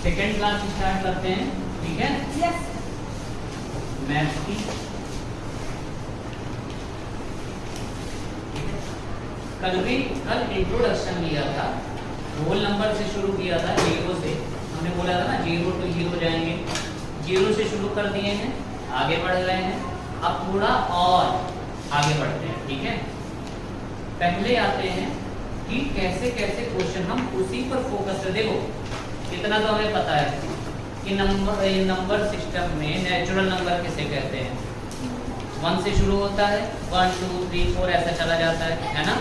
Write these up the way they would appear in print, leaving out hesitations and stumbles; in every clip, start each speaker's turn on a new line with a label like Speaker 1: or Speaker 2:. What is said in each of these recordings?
Speaker 1: Second class start करते हैं, ठीक है?
Speaker 2: यस।
Speaker 1: मैथ्स की कल इंट्रोडक्शन लिया था, होल नंबर से शुरू किया था, 0 से। हमने बोला था ना 0 to 0 जाएंगे, 0 से शुरू कर दिए हैं, आगे बढ़ गए हैं। अब थोड़ा और आगे बढ़ते हैं, ठीक है? पहले आते हैं कि कैसे कैसे क्वेश्चन, हम उसी पर फोकस कर। देखो इतना तो हमें पता है कि नंबर सिस्टम में नेचुरल नंबर किसे कहते हैं? 1 से शुरू होता है, 1 2 3 4 ऐसा चला जाता है ना?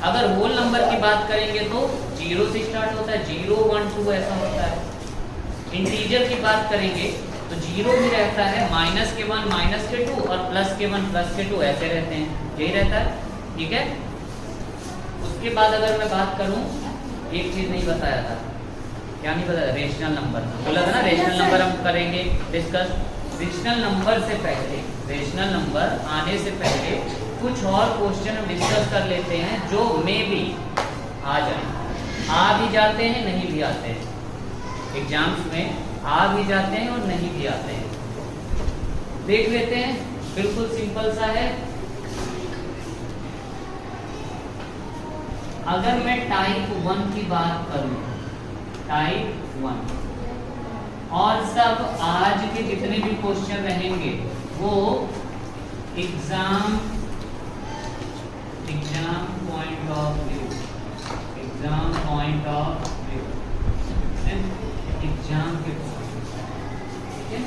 Speaker 1: अगर होल नंबर की बात करेंगे तो 0 से स्टार्ट होता है, 0 1 2 ऐसा होता है। इंटीजर की बात करेंगे तो 0 भी रहता है, -1 -2 और +1 +2 ऐसे रहते हैं, यही रहता है, ठीक है? उसके बाद अगर मैं बात करूं, एक चीज नहीं बताया था, क्या नहीं बताया? रेशनल नंबर बोला था ना, रेशनल नंबर हम करेंगे डिस्कस। रेशनल नंबर से पहले, रेशनल नंबर आने से पहले कुछ और क्वेश्चन हम डिस्कस कर लेते हैं जो मे भी आ जाए, आ भी जाते हैं, नहीं भी आते हैं। एग्जाम्स में आ भी जाते हैं और नहीं भी आते हैं। देख लेते हैं, बिल्कुल सिंपल सा है। अगर मैं टाइप 1 की बात करूं, टाइप 1, और सब आज के जितने भी क्वेश्चन रहेंगे वो exam point of view, exam point of view, exam के पॉइंट, ठीक है?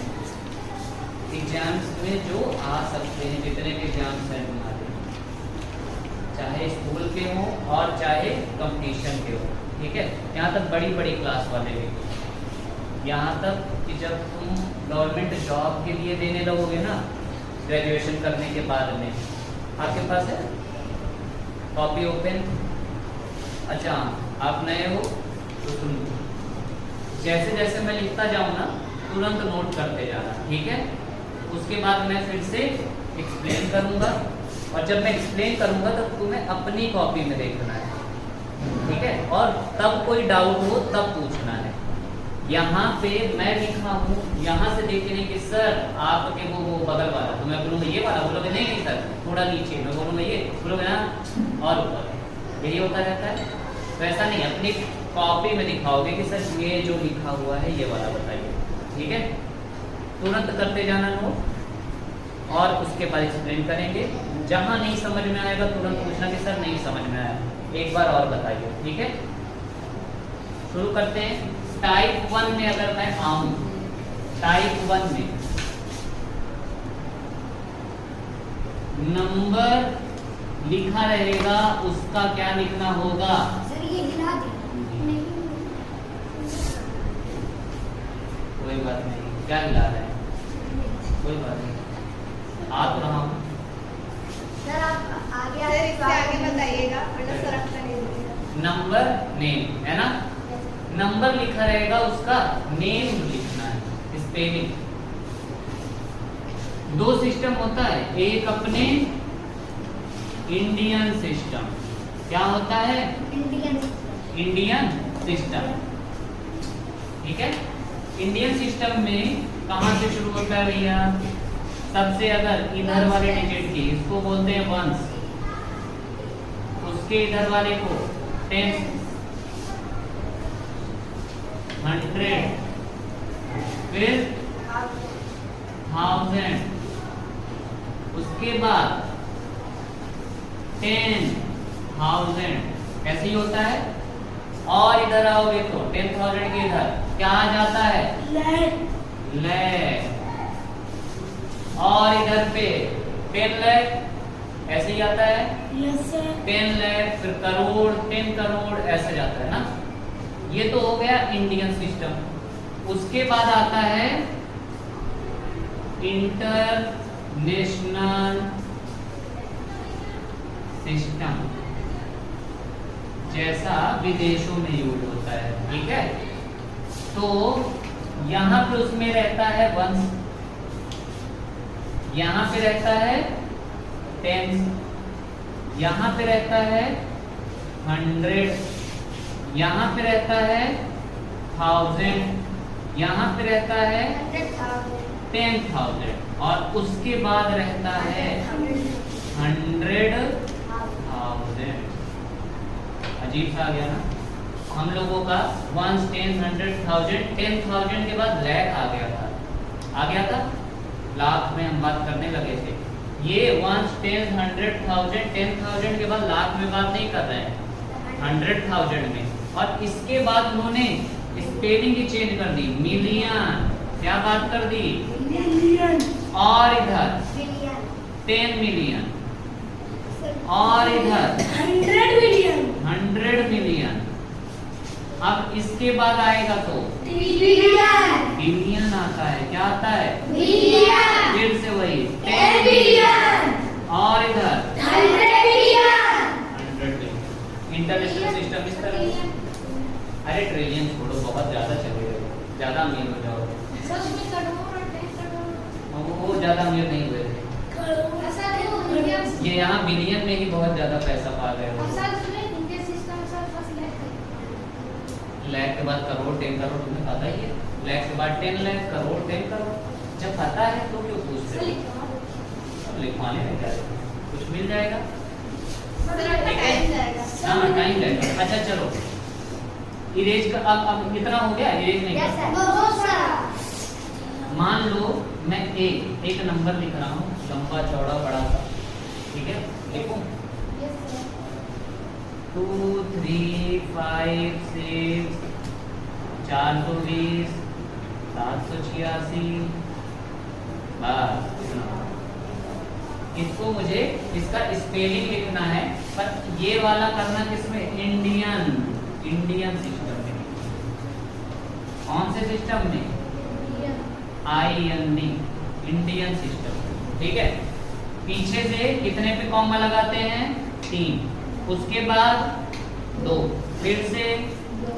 Speaker 1: एग्जाम्स में जो आ सकते हैं, जितने भी एग्जाम्स हैं हमारे, चाहे स्कूल के हों और चाहे कंपटीशन के हों, ठीक है? यहाँ तक बड़ी बड़ी क्लास वाले भी, यहाँ तक कि जब तुम गवर्नमेंट जॉब के लिए देने लगोगे ना, ग्रेजुएशन करने के बाद में, आपके पास है कॉपी ओपन? अच्छा, आप नए हो तो सुन, जैसे जैसे मैं लिखता जाऊँ ना, तुरंत नोट करते जाना, ठीक है? उसके बाद मैं फिर से एक्सप्लेन करूँगा, और जब मैं एक्सप्लेन करूँगा तब तुम्हें अपनी कॉपी में देखना है, ठीक है? और तब कोई डाउट हो तब पूछना है। यहाँ पे मैं लिखा हूँ, यहाँ से देखे नहीं कि सर आपके वो बगल वाला, तो मैं बोलूँगा ये वाला, बोलोगे नहीं नहीं सर थोड़ा नीचे, मैं बोलूँगा ये, बोलोगे ना और ऊपर, यही होता रहता है। तो ऐसा नहीं, अपनी कॉपी में दिखाओगे कि सर ये जो लिखा हुआ है ये वाला बताइए, ठीक है? तुरंत करते जाना नोट, और उसके बाद एक्सप्लेन करेंगे। जहाँ नहीं समझ में आएगा तुरंत पूछना कि सर नहीं समझ में आया, एक बार और बताइए, ठीक है? शुरू करते हैं। टाइप 1 में अगर मैं आऊं, टाइप 1 में नंबर लिखा रहेगा, उसका क्या लिखना होगा?
Speaker 2: सर ये हिला दे।
Speaker 1: कोई बात नहीं, क्या हिला रहे हैं? कोई बात नहीं, आ तो रहा हूं।
Speaker 2: सर आप आगे बताइएगा, वरना सर आपका नहीं देगा।
Speaker 1: नंबर नेम है ना, नंबर लिखा रहेगा, उसका नेम लिखना है, स्पेलिंग। 2 सिस्टम होता है, एक अपने इंडियन सिस्टम, क्या होता है? इंडियन सिस्टम, ठीक है? इंडियन सिस्टम में कहां से शुरू होता है भैया? सबसे अगर इधर वाले डिजिट की, इसको बोलते हैं वंस, उसके इधर वाले को टेंस, 100, फिर 1000, उसके बाद 10,000, ऐसे ही होता है। और इधर आओगे तो 10,000 के इधर क्या आ जाता है? लाख। और इधर पे 10 लाख ऐसे ही आता है, 10 लाख, फिर करोड़, 10 करोड़ ऐसे जाता है ना। ये तो हो गया इंडियन सिस्टम। उसके बाद आता है इंटरनेशनल सिस्टम, जैसा विदेशों में यूज होता है, ठीक है? तो यहाँ पे उसमें रहता है वंस, यहाँ पे रहता है टेंस, यहाँ पे रहता है 100, यहाँ पे रहता है 1000, यहाँ पे रहता है
Speaker 2: 100,000
Speaker 1: 10,000 और उसके बाद रहता है 100,000। अजीब सा आ गया ना हम लोगों का 1 10 100,000 10,000 के बाद लाख आ गया था लाख में हम बात करने लगे थे। ये 1 10 100,000 10,000 के बाद लाख में बात नहीं कर रहे हैं 100,000 में। और इसके बाद उन्होंने स्पेलिंग ही चेंज कर दी मिलियन, क्या बात कर दी
Speaker 2: मिलियन
Speaker 1: और इधर
Speaker 2: बिलियन
Speaker 1: 10 मिलियन और इधर 100 मिलियन। अब इसके बाद आएगा तो
Speaker 2: बिलियन
Speaker 1: बिलियन आता है, क्या आता है
Speaker 2: बिलियन
Speaker 1: फिर से वही
Speaker 2: 10 बिलियन
Speaker 1: और इधर
Speaker 2: 100 बिलियन
Speaker 1: 100 बिलियन। इंटरनेशनल सिस्टम इस तरह। अरे ट्रिलियन छोड़ो, बहुत ज्यादा चले गए, ज्यादा अमीर हो जाओ।
Speaker 2: सच में करोड़
Speaker 1: वो ज्यादा अमीर नहीं हुए थे,
Speaker 2: ऐसा देखो बिलियन
Speaker 1: ये यहाँ बिलियन में ही बहुत ज्यादा पैसा पा गए हो।
Speaker 2: असल में इनके सिस्टम से फर्स्ट
Speaker 1: लाख के बाद करोड़ 10 करोड़, तुम्हें पता ही है। लाख के बाद 10 लाख, करोड़ 10 करोड़। जब पता है तो क्यों पूछते हो? अब लिखवाने में क्या है, कुछ मिल जाएगा।
Speaker 2: टाइम जाएगा
Speaker 1: हाँ टाइम लगेगा। अच्छा चलो इरेज का अब इतना हो गया, इरेज नहीं
Speaker 2: यस
Speaker 1: करना।
Speaker 2: सर बहुत सारा
Speaker 1: मान लो मैं एक नंबर लिख रहा हूँ, लंबा चौड़ा बड़ा सा, ठीक है लिखूं
Speaker 2: यस सर
Speaker 1: 2 3 5 6 420 786 बस इतना। इसको मुझे इसका स्पेलिंग लिखना है, पर ये वाला करना किसमें, इंडियन सिस्टम में। कौन से सिस्टम में, IND इंडियन सिस्टम, ठीक है। पीछे से कितने पे कॉमा लगाते हैं, 3, उसके बाद 2, फिर से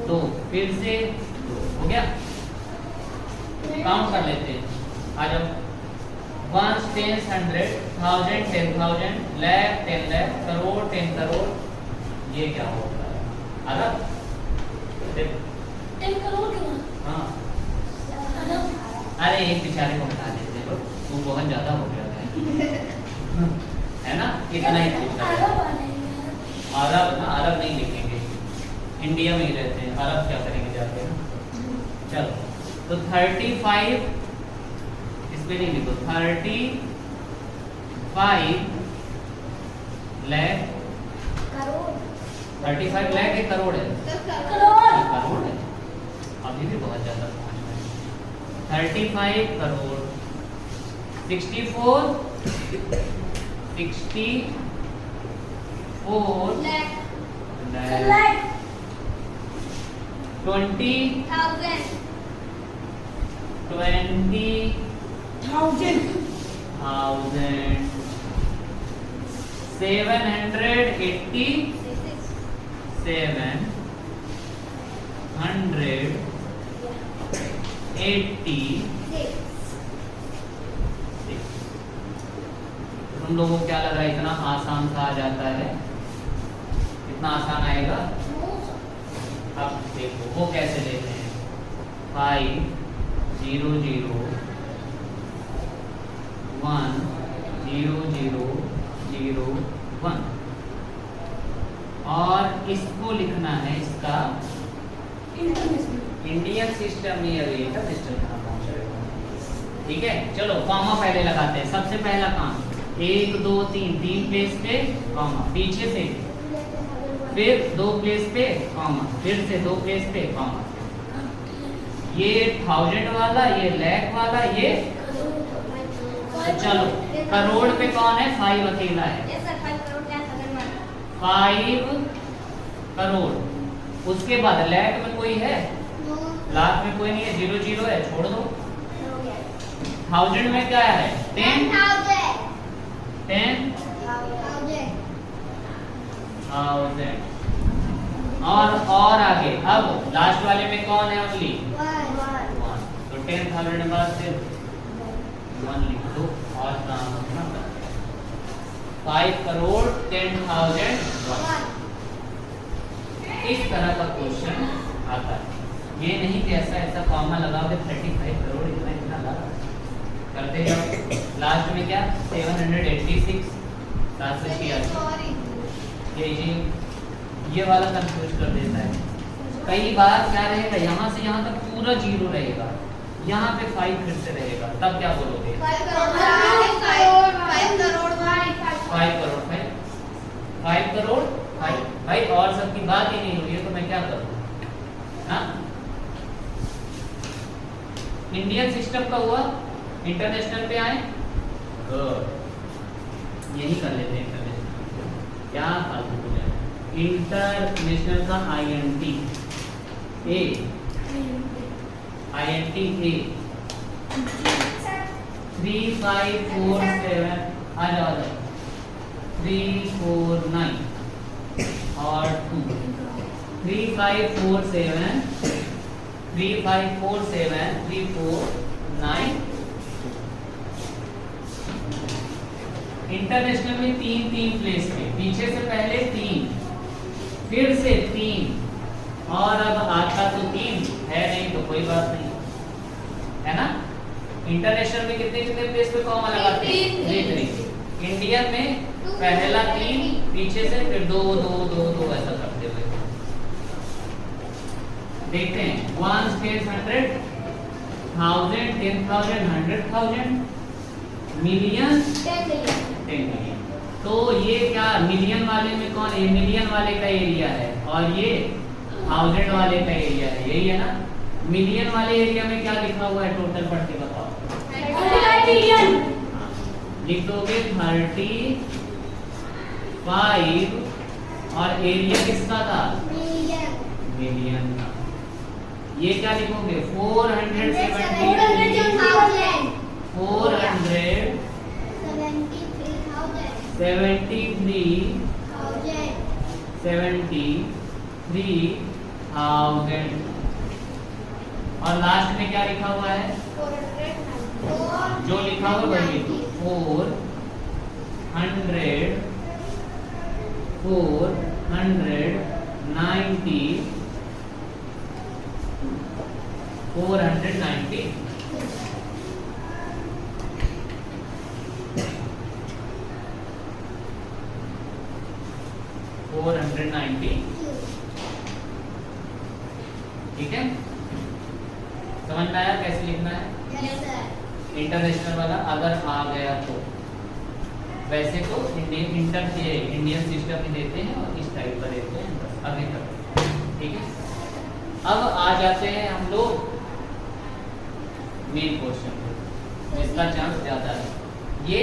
Speaker 1: 2, फिर से 2, हो गया। काउंट कर लेते हैं, आ जाओ। 1 10 100 1000 10,000 लाख 10 लाख करोड़ 10 करोड़। ये क्या होता है, अरब।
Speaker 2: 10 करोड़ क्यों
Speaker 1: हाँ
Speaker 2: अरब
Speaker 1: अरे एक बेचारे को हटा देते हैं, वो बहुत ज्यादा हो गया है ना, इतना ही पूछा है।
Speaker 2: अरब वाले हैं
Speaker 1: अरब ना, अरब नहीं लिखेंगे, इंडिया में ही रहते हैं, अरब क्या करेंगे जाके ना। चलो तो 35 इसमें नहीं लिखो, 35 लाख,
Speaker 2: करोड़
Speaker 1: 35 लाख एक करोड़ है,
Speaker 2: करोड़
Speaker 1: करोड़ है, अभी भी बहुत ज्यादा पहुंच रहे हैं। 35 करोड़ 64
Speaker 2: लाख
Speaker 1: लाख 20
Speaker 2: थाउजेंड
Speaker 1: 20,000 780 तुम लोगों को क्या लगा इतना आसान सा आ जाता है, इतना आसान आएगा। अब देखो वो कैसे लेते हैं, 5 0 0 1 0 0 0 1 और इसको लिखना है, इसका इंडियन सिस्टम में अभी इंटरनेशनल कहाँ पहुँच रहे, ठीक है। चलो कॉमा पहले लगाते हैं, सबसे पहला काम 1 2 3 प्लेस पे कॉमा, पीछे से फिर 2 प्लेस पे कॉमा, फिर से 2 प्लेस पे कॉमा। ये 1000 वाला, ये लाख वाला, ये तो चलो करोड़ पे कौन है, 5 अकेला है, 5 करोड़। उसके बाद लाख में कोई है, लाख में कोई नहीं है, 0 0 है, छोड़ दो। 1000 में क्या है, 10,000 और आगे अब लास्ट वाले में कौन है, ओनली 1, तो 10,000 के बाद सिर्फ 1 लिख दो और काम अपना 5 करोड़ 10,000 इस तरह का क्वेश्चन आता है। ये नहीं कि ऐसा ऐसा कॉमा लगाओ कि 35 करोड़ इतना इतना लगा करते जाओ। लास्ट में क्या 786 786 ये वाला कंफ्यूज कर देता है। कई बार क्या रहेगा यहाँ से यहाँ तक पूरा जीरो रहेगा, यहाँ पे 5 फिर से रहेगा, तब क्या बोलोगे
Speaker 2: 5 करोड़
Speaker 1: 5 करोड़ 5 भाई और सबकी बात ही नहीं हुई है तो मैं क्या करूँ। हाँ इंडियन सिस्टम का हुआ, इंटरनेशनल पे आए यही कर लेते हैं। इंटरनेशनल क्या फालतू हो जाए, इंटरनेशनल का INT A INT A 3547 आ जाओ 349 और 2 3547 349 इंटरनेशनल में 3 प्लेस पे, पीछे से पहले 3 फिर से 3 और अब आता तो 3 है नहीं तो कोई बात नहीं है ना। इंटरनेशनल में कितने कितने प्लेस पे कॉमा लगाते हैं 3। इंडियन में पहला 3 पीछे से फिर 2 2 2 2 ऐसा करते हुए देखते हैं। 1 space 100 1000 10,000 100,000 मिलियन 10 मिलियन। तो ये क्या मिलियन वाले में कौन है, मिलियन वाले का एरिया है और ये 1000 वाले का एरिया है, यही है ना। मिलियन वाले एरिया में क्या लिखा हुआ है टोटल पढ़ के बताओ। लिख दोगे 35 और एरिया किसका था मिलियन का। ये क्या लिखोगे 473 और लास्ट में क्या लिखा हुआ है जो लिखा हुआ वही 490 490 ठीक है। समझ में आया कैसे लिखना है इंटरनेशनल वाला अगर आ गया तो। वैसे तो इंडियन सिस्टम में देते हैं और इस टाइप का देते हैं, बस आगे तक ठीक है। अब आ जाते हैं हम लोग मेन क्वेश्चन पे, इसका चांस ज्यादा है। ये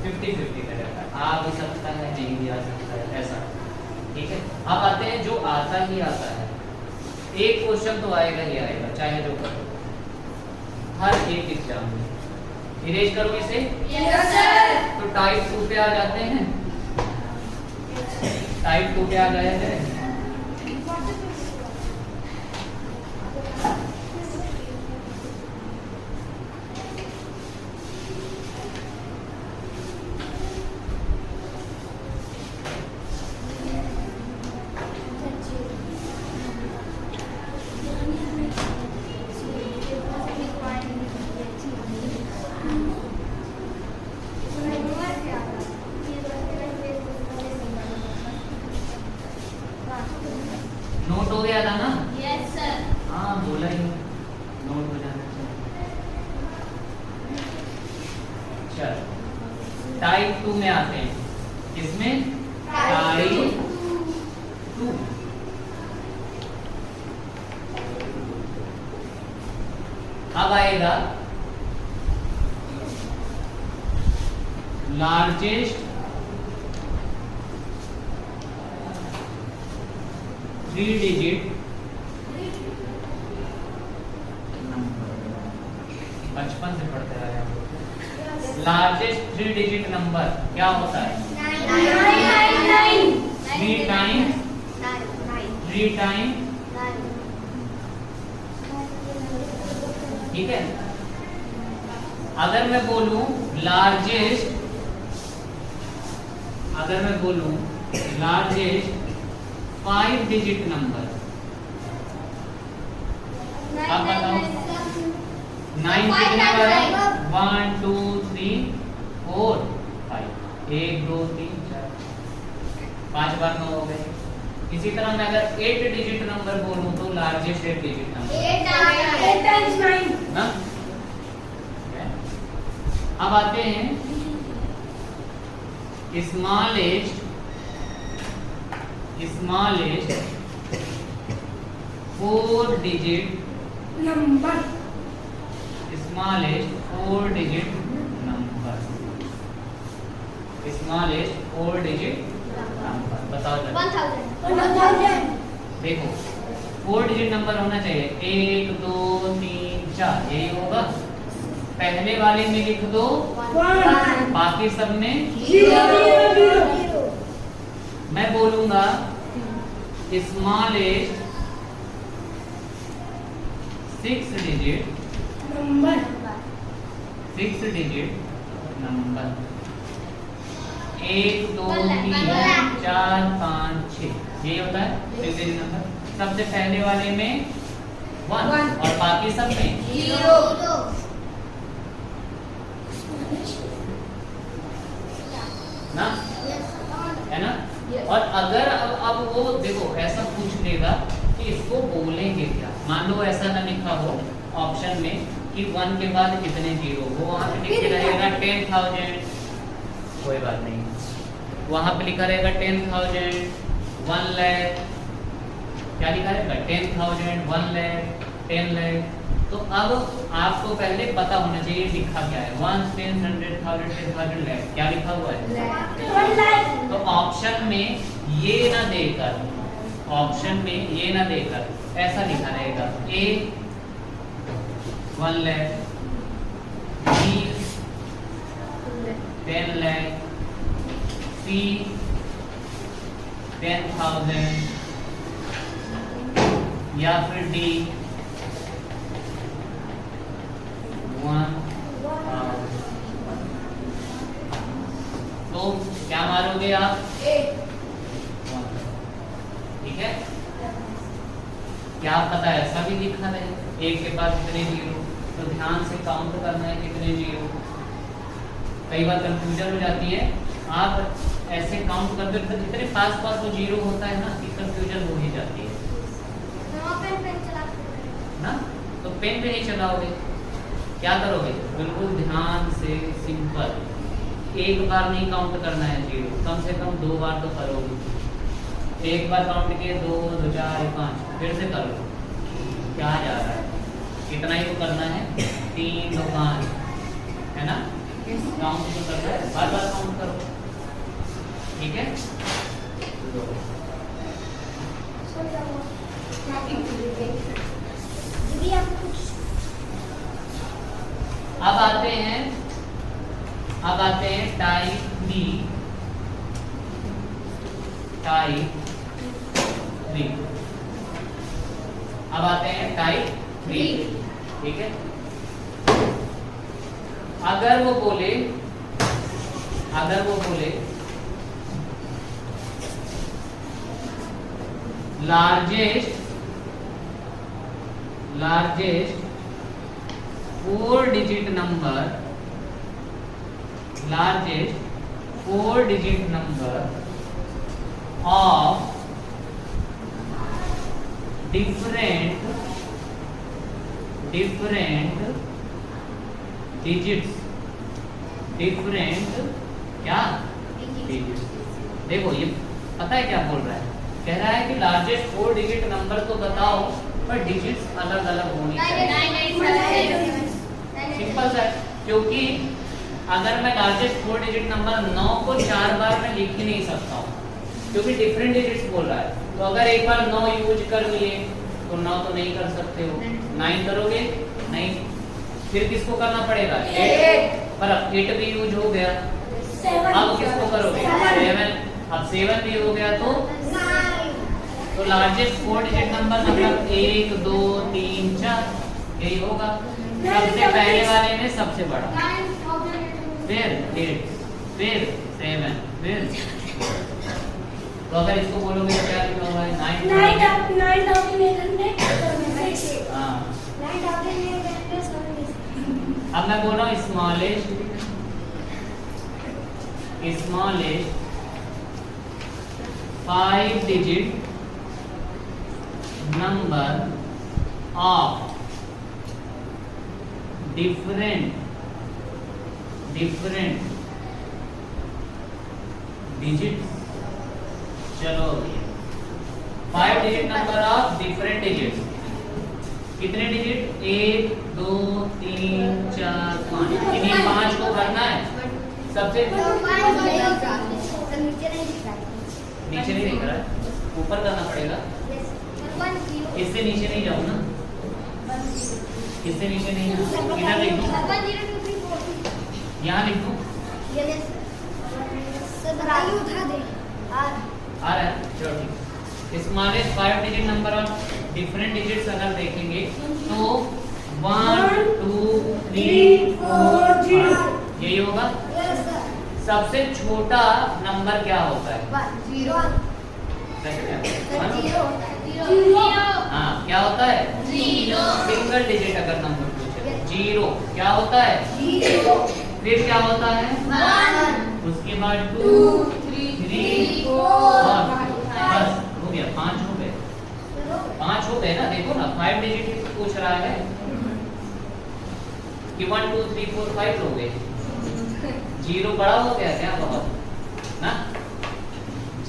Speaker 1: 50-50 का रहता है, आ भी सकता है नहीं भी आ सकता है ऐसा ठीक है। अब आते हैं जो आता ही आता है, एक क्वेश्चन तो आएगा ही आएगा चाहे जो करो हर एक एग्जाम में। इरेज करो इसे
Speaker 2: यस सर।
Speaker 1: तो टाइप 2 पे आ जाते हैं, टाइप 2 पे आ गए हैं। नोट हो गया था ना?
Speaker 2: Yes sir.
Speaker 1: हाँ बोला ही नोट हो जाना चाहिए। चलो टाइप 2 में आते हैं, किसमें टाइप 2। अब आएगा लार्जेस्ट 3 डिजिट नंबर, बचपन से पढ़ते आए हैं। लार्जेस्ट 3 डिजिट नंबर क्या होता है 3 टाइम्स ठीक है। अगर मैं बोलूं लार्जेस्ट 5 डिजिट नंबर आप बताओ 9 कितने बार है? 1 2 3 4 5 1 2 3 4 5 बार 9 हो गए। इसी तरह मैं अगर 8 डिजिट नंबर बोलूं तो लार्जेस्ट 8 डिजिट नंबर
Speaker 2: 8 times 9
Speaker 1: ना। अब आते हैं smallest 4 digit
Speaker 2: number
Speaker 1: smallest 4 digit number बताओ जरा।
Speaker 2: 1000
Speaker 1: देखो 4 डिजिट नंबर होना चाहिए 1 2 3 4 यही होगा। पहले वाले में लिख दो
Speaker 2: 1
Speaker 1: बाकी सब में
Speaker 2: 0
Speaker 1: मैं बोलूंगा स्मॉलेस्ट 6 डिजिट
Speaker 2: नंबर
Speaker 1: 1 2 3 4 5 6 यही होता है 6 डिजिट नंबर। सबसे पहले वाले में 1 और बाकी सब में
Speaker 2: 0
Speaker 1: ना, है ना। और अगर अब वो देखो ऐसा पूछ लेगा कि इसको बोलेंगे क्या। मान लो ऐसा ना लिखा हो ऑप्शन में कि 1 के बाद कितने जीरो, वो वहां पे लिख के रहेगा 10,000, कोई बात नहीं। वहां पे लिखा रहेगा 10,000 1 लाख, क्या लिखा रहेगा 10,000 1 लाख 10 लाख। तो अब आपको पहले पता होना चाहिए लिखा क्या है 1 10 100 1000 लाख क्या लिखा हुआ है। तो ऑप्शन में ये ना देकर ऐसा लिखा रहेगा ए 1 लाख, बी 10 लाख, सी 10,000 या फिर डी 1। तो क्या मारोगे आप 1, ठीक है। क्या पता है ऐसा भी लिखा रहे 1 के बाद कितने जीरो, तो ध्यान से काउंट करना है कितने जीरो। कई बार कंफ्यूजन हो जाती है, आप ऐसे काउंट करते तो जितने पास वो जीरो होता है ना कि कंफ्यूजन हो ही जाती है ना। तो पेन पे नहीं चलाओगे, क्या करोगे बिल्कुल ध्यान से सिंपल, एक बार नहीं काउंट करना है जीरो, कम से कम 2 बार तो करोगे। एक बार काउंट किए 2 2 4 5 फिर से करो, क्या जा रहा है इतना ही तो करना है 3 2 5 है ना। काउंट तो करना है, बार बार काउंट करो, ठीक है। अब आते हैं टाइप बी, टाइप 3। अब आते हैं टाइप 3, ठीक है। अगर वो बोले largest 4 digit number of different digits, क्या digits। देखो ये पता है क्या बोल रहा है, कह रहा है कि लार्जेस्ट 4 डिजिट नंबर तो बताओ पर डिजिट्स अलग अलग होनी चाहिए। सिंपल सा, क्योंकि अगर मैं लार्जेस्ट 4 डिजिट नंबर 9 को 4 बार मैं लिख ही नहीं सकता हूँ, क्योंकि डिफरेंट डिजिट्स बोल रहा है। तो अगर एक बार 9 यूज कर लिए तो 9 तो नहीं कर सकते हो, 9 करोगे नहीं, फिर किसको करना पड़ेगा 8, पर अब 8 भी यूज हो गया, अब किसको करोगे 7, अब 7 भी हो गया तो लार्जेस्ट 4 डिजिट नंबर मतलब 1 2 3 4 यही होगा। सबसे पहले वाले में सबसे बड़ा, फिर 8, फिर 7, फिर तो अगर इसको बोलोगे तो क्या लिखा हुआ है 9। हाँ मैं बोल रहा हूँ smallest smallest 5 digit number of different digit. चलो 5 digit number of different digit. कितने डिजिट? 1 2 3 4 5। इन्हीं 5 को भरना है। सबसे नीचे नहीं दिख रहा है, ऊपर करना पड़ेगा। इससे नीचे नहीं जाऊँ ना, इससे नीचे नहीं जाऊँ। इधर लिख दूँ, यहाँ लिख दूँ। आ रहा है, चलो ठीक। Smallest 5 digit number of different digits अगर देखेंगे तो 1 2 3 4 यही होगा। सबसे छोटा नंबर क्या होता है?
Speaker 2: 0।
Speaker 1: हाँ, क्या होता है? 0। सिंगल डिजिट अगर नंबर पूछे 0 क्या होता है?
Speaker 2: 0।
Speaker 1: फिर क्या होता है?
Speaker 2: 1।
Speaker 1: उसके बाद 2 3 4 बस हो गया, 5 हो गए। 5 हो गए ना, देखो ना 5 डिजिट पूछ रहा है कि 1 2 3 4 5 हो गए। 0 बड़ा हो गया क्या? बहुत ना।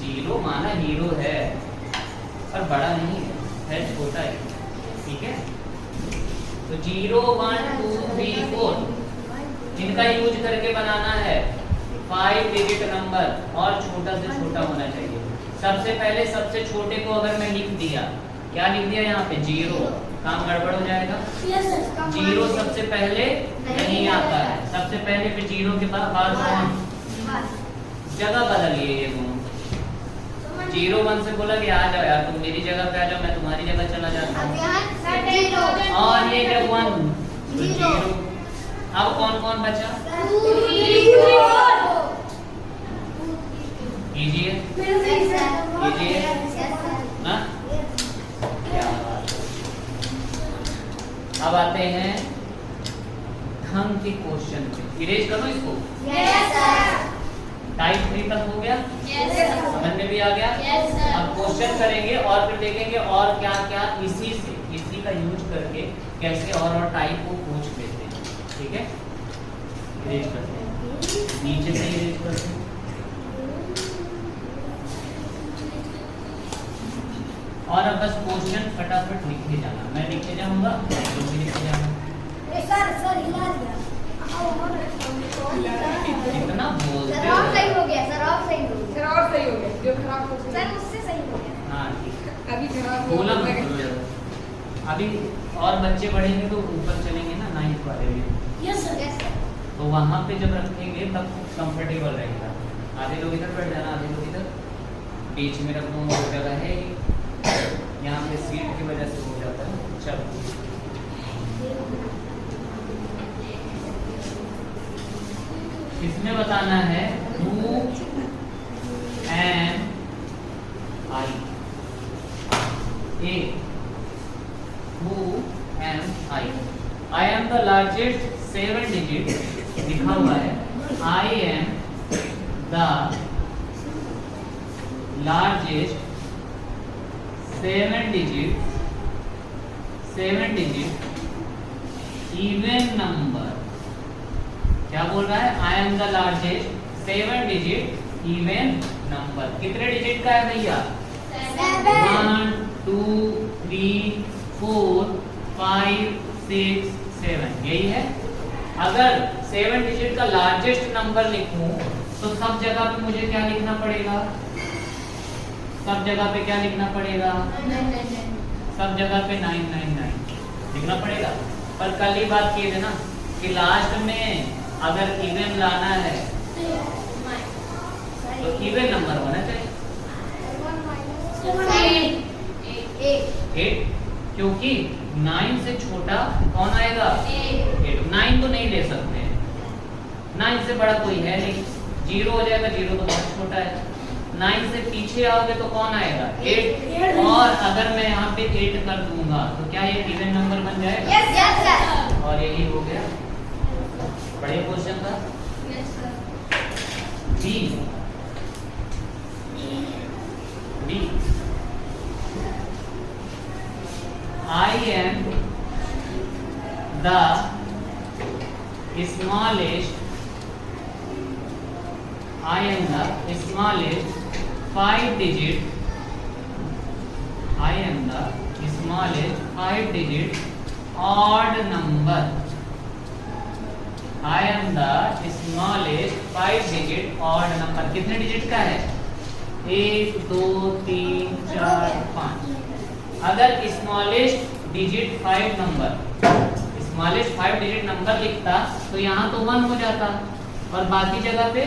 Speaker 1: 0 माना हीरो है पर बड़ा नहीं है, छोटा है। ठीक है, तो 0 1 2 3 4 इनका यूज करके बनाना है 5 डिजिट नंबर और छोटा से छोटा होना चाहिए। सबसे पहले सबसे छोटे को अगर मैं लिख दिया, क्या लिख दिया यहाँ पे? 0, काम गड़बड़ हो जाएगा। 0 सबसे पहले नहीं आता है, सबसे पहले फिर 0 के बाद कौन? जगह बदलिए ये दोनों। 0 1 से बोला कि आ जाओ यार, तुम मेरी जगह पे आ जाओ, मैं तुम्हारी जगह चला जाता हूँ। और ये जब 1 तो 0। अब कौन कौन बचा? कीजिए कीजिए ना। क्या बात है। अब आते हैं ढंग के क्वेश्चन पे। इरेज करो इसको। टाइप 3 तक हो गया, समझ में भी आ गया। अब क्वेश्चन करेंगे और फिर देखेंगे और क्या क्या इसी का यूज करके कैसे और टाइप को पूछ लेते हैं। ठीक है, इरेज करते हैं, नीचे से इरेज करते हैं। और अब बस क्वेश्चन फटाफट लिखे जाना, मैं लिखे जाऊंगा, तुम भी लिखे जाना। इतना बोलते हो।
Speaker 2: सही हो गया सर, और सही हो गया।
Speaker 3: सर और सही हो गया, जो खराब हो गया
Speaker 2: सर उससे सही हो गया।
Speaker 1: हाँ ठीक है,
Speaker 3: अभी खराब हो
Speaker 1: बोला मत
Speaker 3: गया।
Speaker 1: करो ज़रा। अभी और बच्चे बढ़ेंगे तो ऊपर चलेंगे ना 9th वाले में,
Speaker 2: यस सर।
Speaker 1: तो वहाँ पे जब रखेंगे तब कंफर्टेबल रहेगा। आधे लोग इधर बैठ जाना, आधे लोग इधर, बीच में रख दूँगा, वो जगह है यहाँ पे सीट की वजह से हो जाता है। चलो इसमें बताना है who am I? A. Who am I? I am the largest 7 digit, लिखा हुआ है I am the largest 7 digit even number। क्या बोल रहा है? I am the largest 7 digit even number. कितने डिजिट का है भैया? 1 2 3 4 5 6 7, यही है। अगर 7 डिजिट का लार्जेस्ट नंबर लिखूं तो सब जगह पे मुझे क्या लिखना पड़ेगा? सब जगह पे क्या लिखना पड़ेगा? सब जगह पे 999 लिखना पड़ेगा। पर कल ही बात किए थे ना कि लास्ट में अगर इवन लाना है तो इवन नंबर होना चाहिए 8, क्योंकि 9 से छोटा कौन आएगा? 8। 9 तो नहीं ले सकते, 9 से बड़ा कोई है नहीं, 0 हो जाएगा, 0 तो बहुत छोटा है। 9 से पीछे आओगे तो कौन आएगा? 8। और अगर मैं यहाँ पे 8 कर दूंगा तो क्या ये इवन नंबर बन जाएगा?
Speaker 2: Yes sir.
Speaker 1: और यही हो गया बढ़िया क्वेश्चन था।
Speaker 2: Yes, sir.
Speaker 1: B B I am the smallest 5-digit odd number. I am the smallest 5-digit odd number. कितने डिजिट का है? 1 2 3 4 5। अगर स्मॉलेस्ट डिजिट 5 डिजिट नंबर लिखता तो यहाँ तो 1 हो जाता और बाकी जगह पे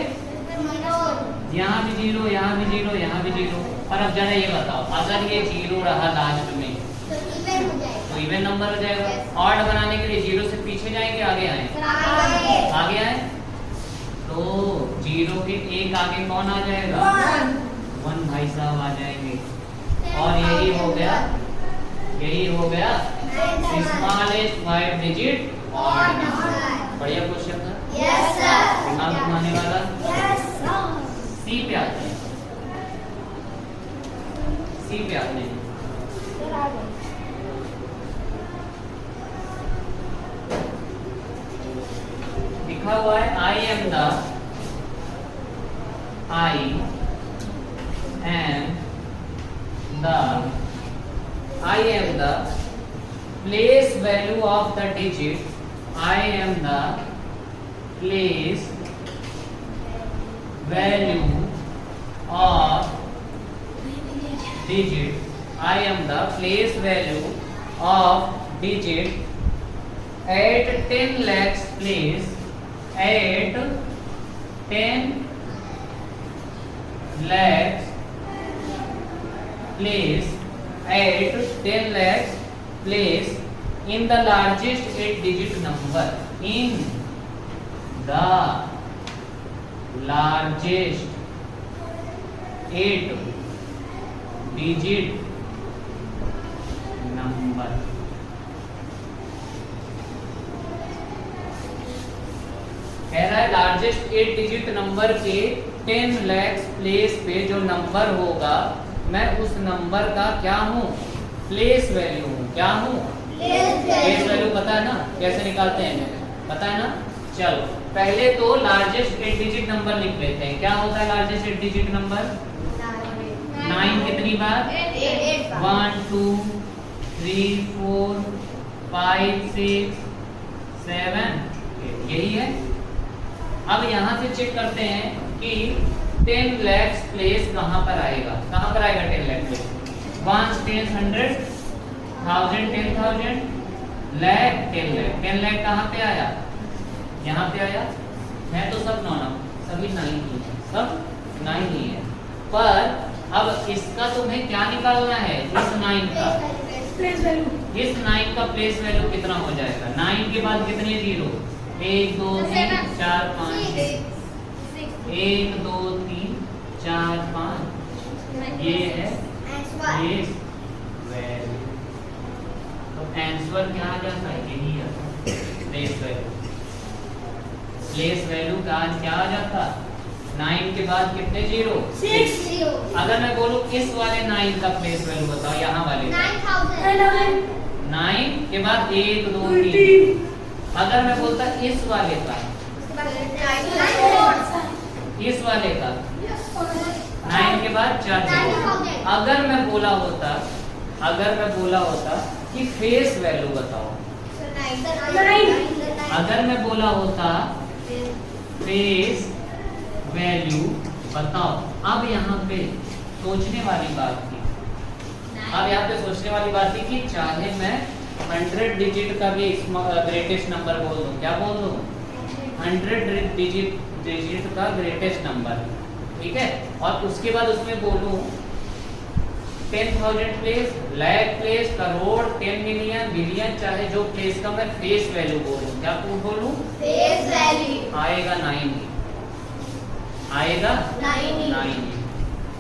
Speaker 1: यहाँ भी 0, यहाँ भी 0, यहाँ भी 0। पर अब जरा ये बताओ, अगर ये 0 रहा लास्ट में तो इवन नंबर हो जाएगा। ऑड बनाने के लिए 0 से पीछे जाएंगे, आगे आए? आगे आए तो 0 के एक आगे कौन आ जाएगा? 1 भाई साहब आ जाएंगे। और यही हो गया स्मॉलेस्ट 5 डिजिट ऑड नंबर। बढ़िया क्वेश्चन था।
Speaker 2: Yes, sir.
Speaker 1: दिमाग घुमाने वाला।
Speaker 2: Yes, sir.
Speaker 1: सी पे आते हैं। लिखा हुआ है I am the place value of the digit. I am the place value of digit. I am the place value of digit at 10 lakhs place. At 10 lakhs place. At 10 lakhs place in the largest 8-digit number. In the largest 8-digit number. कह रहा है largest 8-डिजिट number के 10 lakhs place पे जो number होगा मैं उस number का क्या हूँ? प्लेस वैल्यू हूँ। क्या हूँ? Place value. पता है ना कैसे निकालते हैं? पता है ना? चलो पहले तो लार्जेस्ट 8-डिजिट नंबर लिख लेते हैं। क्या होता है लार्जेस्ट 8-डिजिट नंबर? 9 कितनी बार? 1 2 3 4 5 6 7 यही है। अब यहाँ से चेक करते हैं कि 10 lakhs प्लेस कहाँ पर आएगा? कहाँ पर आएगा 10 lakh place? 1 10 100 1000 10,000 lakh 10 lakh। 10 lakh कहाँ पे आया? यहाँ पे आया है। तो सब सभी 9 ही है, सब 9 ही है। पर अब इसका तुम्हें क्या निकालना है? इस 9 का
Speaker 3: प्लेस वैल्यू।
Speaker 1: इस 9 का प्लेस वैल्यू कितना हो जाएगा? 9 के बाद कितने 0? 1 2 3 4 5 1 2 3 4 5 ये है प्लेस वैल्यू। तो आंसर क्या आ जाता है? यही आता है प्लेस वैल्यू। प्लेस वैल्यू का आज क्या आ जाता? 9 के बाद कितने 0? 6। अगर मैं बोलूं इस वाले 9 का प्लेस वैल्यू बताओ, यहाँ वाले 9 के बाद 1 2 3। अगर मैं बोलता इस वाले का, इस वाले का 9 के बाद 4 अगर मैं बोला होता कि फेस वैल्यू बताओ, अगर मैं बोला होता फेस वैल्यू बताओ। अब यहाँ पे सोचने वाली बात थी, कि चाहे मैं 100 डिजिट का भी ग्रेटेस्ट नंबर बोल दूं। क्या बोल दूं? 100 डिजिट का ग्रेटेस्ट नंबर, ठीक है। और उसके बाद उसमें बोलूं 10,000 place, lakh place, crore, 10 million, billion, चाहे जो प्लेस का मैं फेस वैल्यू बोलूं। क्या बोलूं?
Speaker 2: Face value.
Speaker 1: आएगा 9 आएगा 9।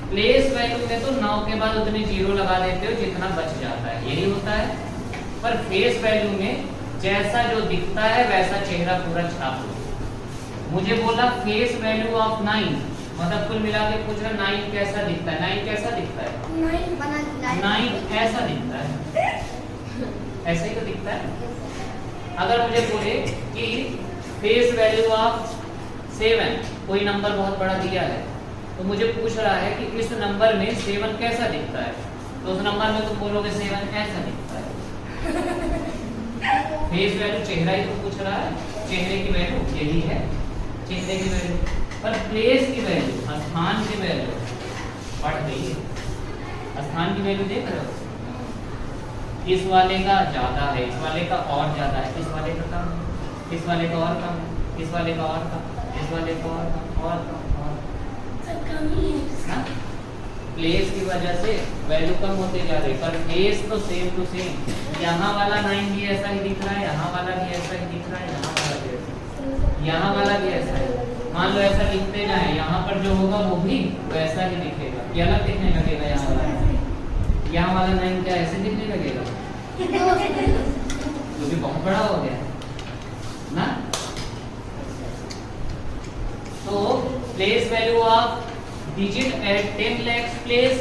Speaker 1: प्लेस वैल्यू में तो 9 के बाद उतने 0 लगा देते हो जितना बच जाता है, यही होता है। पर फेस वैल्यू में जैसा जो दिखता है वैसा चेहरा पूरा छाप दो। मुझे बोला फेस वैल्यू ऑफ 9, मतलब कुल मिला के पूछ रहा 9 कैसा दिखता है। 9 कैसा दिखता है? 9 ऐसा दिखता है, ऐसे ही तो दिखता है। अगर मुझे बोले कि फेस वैल्यू ऑफ 7, कोई नंबर बहुत बड़ा दिया है, तो मुझे पूछ रहा है कि इस नंबर में 7 कैसा दिखता है, तो उस नंबर में तुम बोलोगे 7 ऐसा दिखता है। फेस वैल्यू चेहरा ही तो पूछ रहा है, चेहरे की वैल्यू यही है, चेहरे की वैल्यू। पर प्लेस की वैल्यू, स्थान की वैल्यू बढ़ गई है। स्थान की वैल्यू देख रहे हो, इस वाले का ज्यादा है, इस वाले का और ज्यादा है, इस वाले का कम है, इस वाले का और कम है, इस वाले का और कम, इस वाले का और कम, और कम, और ना। प्लेस की वजह से वैल्यू कम होते जा रही, पर फेस तो सेम टू सेम। यहाँ वाला 9 भी ऐसा ही दिख रहा है, यहाँ वाला भी ऐसा ही दिख रहा है, यहाँ वाला भी ऐसा, यहाँ वाला भी ऐसा है। मान लो ऐसा लिखते जाए, यहाँ पर जो होगा वो भी वैसा ही दिखेगा, ये अलग दिखने लगेगा। यहाँ वाला 9 क्या ऐसे दिखने लगेगा, जो भी बहुत बड़ा हो गया ना। तो place value of digit at 10 lakhs place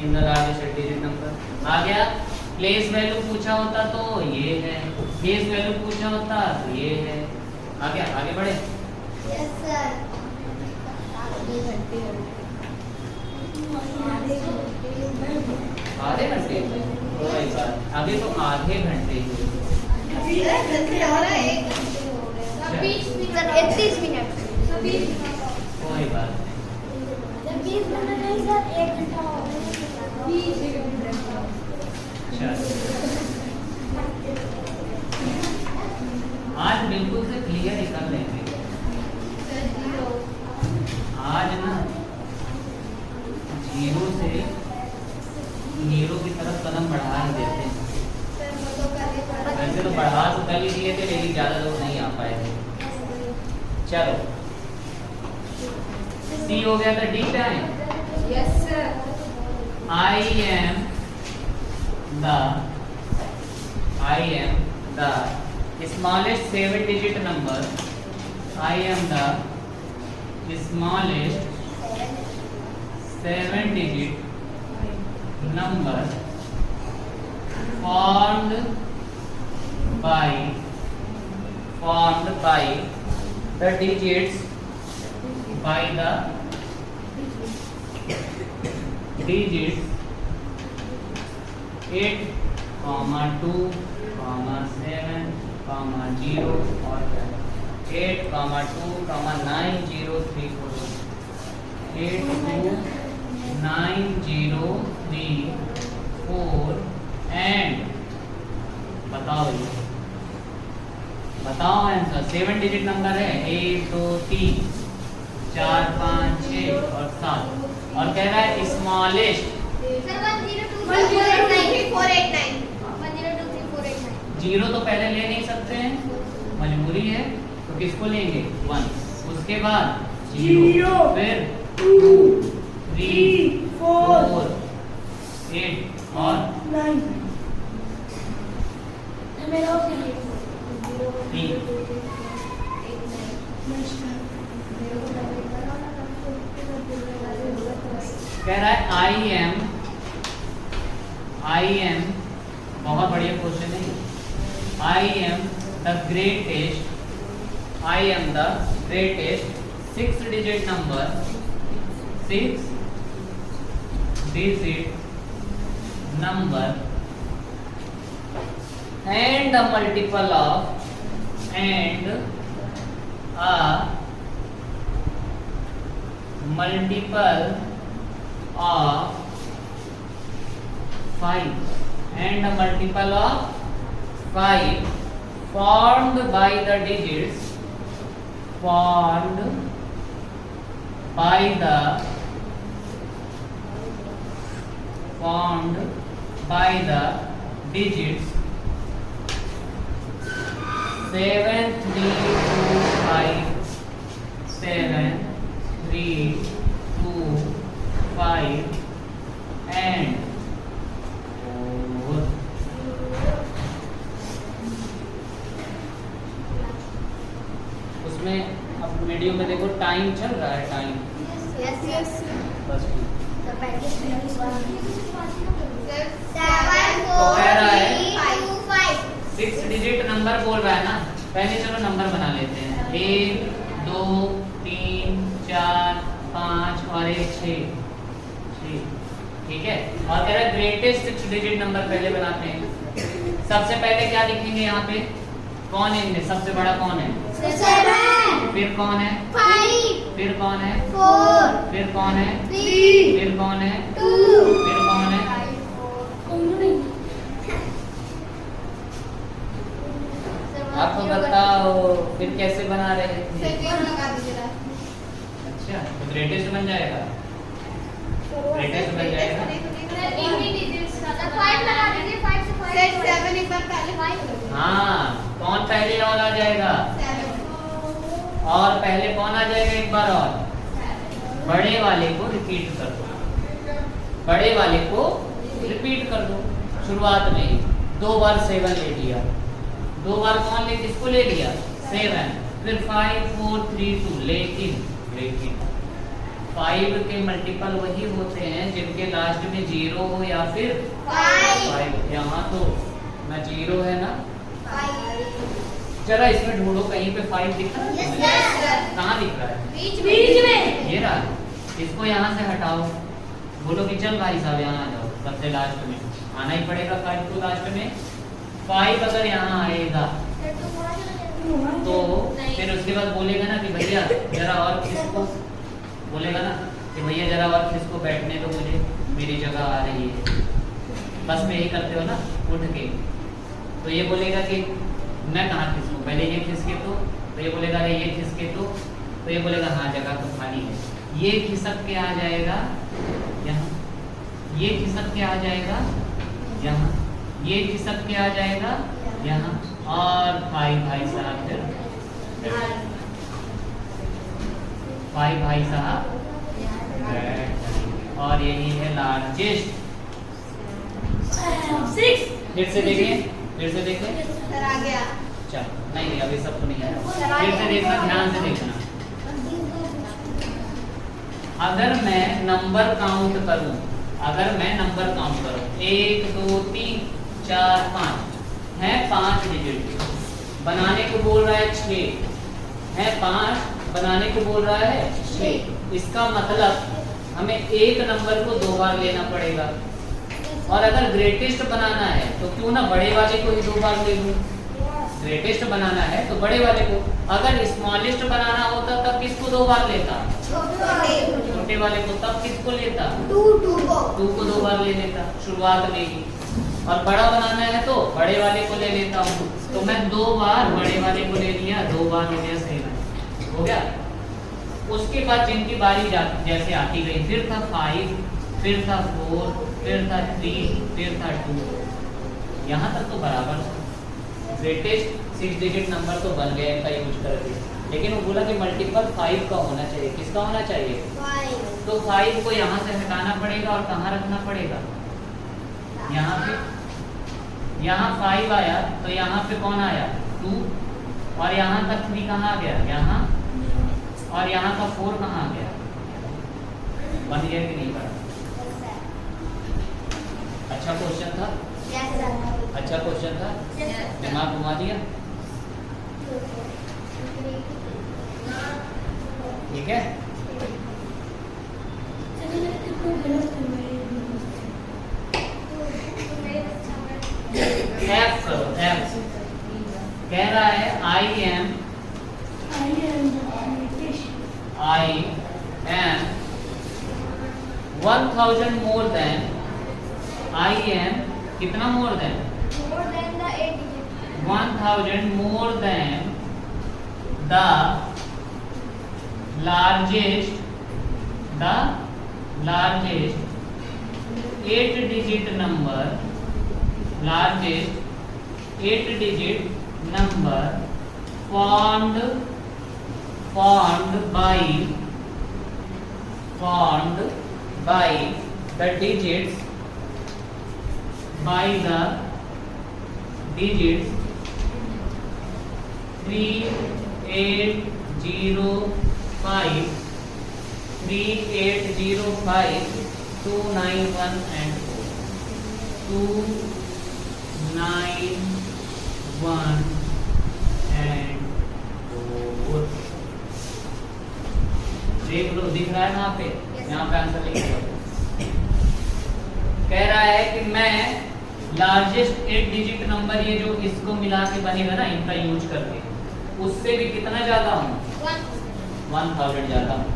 Speaker 1: in the largest digit number आ गया। प्लेस वैल्यू पूछा होता तो ये है, फेस वैल्यू पूछा होता तो ये है। आ गया, आगे बढ़े।
Speaker 2: Yes sir.
Speaker 1: आधे घंटे कोई बात, अभी तो आधे घंटे ही।
Speaker 2: Sir 31 minute.
Speaker 1: कोई बात
Speaker 2: जब 20 मिनट नहीं सर 1 घंटा हो
Speaker 1: आज बिल्कुल से क्लियर ही कर लेंगे। आज ना 0 से हीरो की तरफ कदम बढ़ा ही देते हैं। वैसे तो बढ़ा तो कर ही दिए थे, लेकिन ज्यादा लोग नहीं आ पाए थे। चलो सी हो गया था, डी क्या है?
Speaker 3: Yes sir.
Speaker 1: I am the smallest 7-digit number. I am the smallest 7-digit number formed by the digits by the digits 8, 2, 7, 0 और 8, 2, 9, 0, 3, 4 8, 2, 9, 0, 3, 4 एंड बताओ आंसर। 7 डिजिट नंबर है, 1, 2, 3, 4, 5, 6 और 7, और कह रहा है स्मॉलेस्ट। जीरो तो पहले ले नहीं सकते हैं, मजबूरी है, तो किसको लेंगे? 1, उसके बाद 0, फिर 2, 3, 4, 8 और 9। कह रहा है आई एम, बहुत बढ़िया क्वेश्चन है। I am the greatest 6 digit number, 6 digit number and a multiple of 5 and a multiple of 5 formed by the digits digits 7, 3, 2, 5, 7, 3, 2, 5 and 4। Video में देखो टाइम चल रहा है, टाइम
Speaker 2: यस
Speaker 1: बस
Speaker 2: तो पहले 7
Speaker 1: तो कह रहा है
Speaker 2: 4 3 2 5
Speaker 1: 6 डिजिट नंबर बोल रहा है ना। पहले चलो नंबर बना लेते हैं। 1 2 3 4 5 और 1 6। ठीक है। और कह रहा है ग्रेटेस्ट 6 डिजिट नंबर पहले बनाते हैं। सबसे पहले क्या लिखेंगे यहाँ पे? कौन है इनमें सबसे बड़ा? कौन है?
Speaker 2: 7
Speaker 1: फिर कौन है?
Speaker 2: 5
Speaker 1: फिर कौन है?
Speaker 2: 4
Speaker 1: फिर कौन है?
Speaker 2: 3
Speaker 1: फिर कौन है?
Speaker 2: 2
Speaker 1: फिर कौन है? आपको बताओ फिर कैसे बना रहे थे? अच्छा तो ग्रेटेस्ट बन जाएगा। ग्रेटेस्ट बन जाएगा। हाँ कौन पहले और आ जाएगा? और पहले कौन आ जाएगा? एक बार और बड़े वाले को रिपीट कर दो। बड़े वाले को रिपीट कर दो। शुरुआत में ही 2 बार 7 ले लिया। 2 बार कौन ले किसको ले लिया? 7। फिर 5 4 3 2। लेकिन 5 के मल्टीपल वही होते हैं जिनके लास्ट में 0 हो या फिर 5। यहाँ तो ना 0 है ना। जरा इसमें ढूंढो कहीं पे 5 दिख रहा है? कहाँ दिख रहा है?
Speaker 2: बीच में
Speaker 1: ये रहा। इसको यहाँ से हटाओ। बोलो कि चल भाई साहब यहाँ आ जाओ। सबसे लास्ट में आना ही पड़ेगा 5 को लास्ट में। 5 अगर यहाँ आएगा तो फिर उसके बाद बोलेगा ना कि भैया जरा और किसको बोलेगा ना कि भैया जरा और किसको बैठने दो मुझे, मेरी जगह आ रही है। बस में यही करते हो ना उठ के। तो ये बोलेगा कि मैं कहाँ खिसकूँ? पहले ये खिसके तो ये बोलेगा अरे ये खिसके तो ये बोलेगा हाँ जगह तो खाली है। ये खिसक के आ जाएगा यहाँ, ये खिसक के आ जाएगा यहाँ, ये खिसक के आ जाएगा यहाँ। और भाई साहब फिर 5 भाई साहब और यही है लार्जेस्ट।
Speaker 2: 6
Speaker 1: फिर से देखिए
Speaker 2: सर आ गया।
Speaker 1: चलो नहीं अभी सब तो नहीं आया। फिर से देखना, ध्यान से देखना। अगर मैं नंबर काउंट करूं 1 2 3 4 5 है 5 डिजिट। बनाने को बोल रहा है 6 है 5 बनाने को बोल रहा है 6। इसका मतलब हमें एक नंबर को 2 बार लेना पड़ेगा। और अगर ग्रेटेस्ट बनाना है तो क्यों ना बड़े वाले को ही 2 बार ले लूं। ग्रेटेस्ट बनाना है तो बड़े वाले को। अगर स्मॉलेस्ट बनाना होता तब किसको 2 बार लेता? छोटे वाले को। तब किसको लेता? 2 को 2 बार ले लेता शुरुआत में ही। और बड़ा बनाना है तो बड़े वाले को ले लेता हूँ। तो मैं 2 बार बड़े वाले को ले लिया, 2 बार हो गया 7 हो गया। उसके बाद जिनकी बारी जैसे आती गई, फिर था 5, फिर था 4, फिर था 3, फिर था 2। यहाँ तक तो बराबर था। ग्रेटेस्ट 6 डिजिट नंबर तो बन गया इनका यूज करके। लेकिन वो बोला कि मल्टीपल 5 का होना चाहिए। किसका होना चाहिए?
Speaker 2: 5
Speaker 1: तो 5 को यहाँ से हटाना पड़ेगा और कहाँ रखना पड़ेगा? यहाँ पे। यहाँ 5 आया तो यहाँ पे कौन आया? 2। और यहाँ का 3 कहाँ आ गया? यहाँ। और यहाँ का 4 कहाँ आ गया? बन गया कि नहीं बना? अच्छा क्वेश्चन था। अच्छा क्वेश्चन था। दिमाग घुमा दिया। ठीक है। F करो। F कह रहा है I am 1000 more than I am कितना more than? 1000 more than the largest 8 digit number formed by the digits 3, 8, 3805 3805 291 and 291 and 4 देख लो, दिख रहा है यहाँ पे, यहाँ पे आंसर लिखा हुआ है। कह रहा है कि मैं लार्जेस्ट 8 डिजिट नंबर, ये जो इसको मिला के बनेगा ना इनका यूज करके, उससे भी कितना ज्यादा हूँ, 1000 ज्यादा हूँ।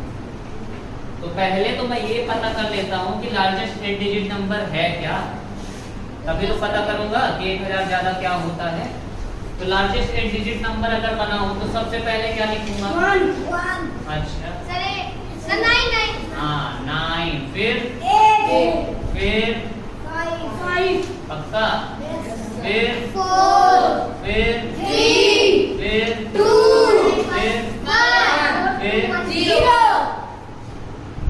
Speaker 1: तो पहले तो मैं ये पता कर लेता हूँ कि लार्जेस्ट 8 डिजिट नंबर है क्या, तभी तो पता करूंगा कि 1000 ज्यादा क्या होता है। तो लार्जेस्ट 8 डिजिट नंबर अगर बनाऊं तो सबसे पहले क्या लिखूंगा,
Speaker 2: 1
Speaker 1: अच्छा
Speaker 2: सर 9
Speaker 1: हाँ 9, फिर
Speaker 2: 8
Speaker 1: फिर
Speaker 2: 5
Speaker 1: पक्का, फिर
Speaker 2: 4
Speaker 1: फिर
Speaker 2: 3
Speaker 1: फिर
Speaker 2: 2
Speaker 1: फिर
Speaker 2: 1
Speaker 1: फिर
Speaker 2: 0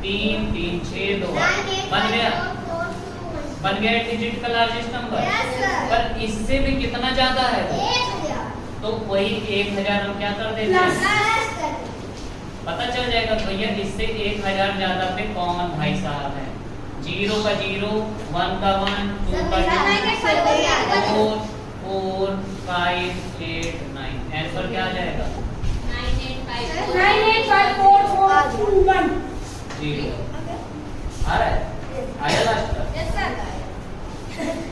Speaker 1: 3 3 6 2 बन गया, बन गया डिजिट का लार्जेस्ट नंबर।
Speaker 2: Yes, sir.
Speaker 1: पर इससे भी कितना ज्यादा है,
Speaker 2: 1000
Speaker 1: तो वही 1000 हम क्या कर देते हैं, पता चल जाएगा भैया इससे 1000 ज्यादा पे कौन भाई साहब है। 0 का 0, 1 का 1, 2 का 2, 4 4 5 8 9, आंसर क्या आ जाएगा,
Speaker 2: 985441
Speaker 1: 0 आ रहा है, आया लास्ट का।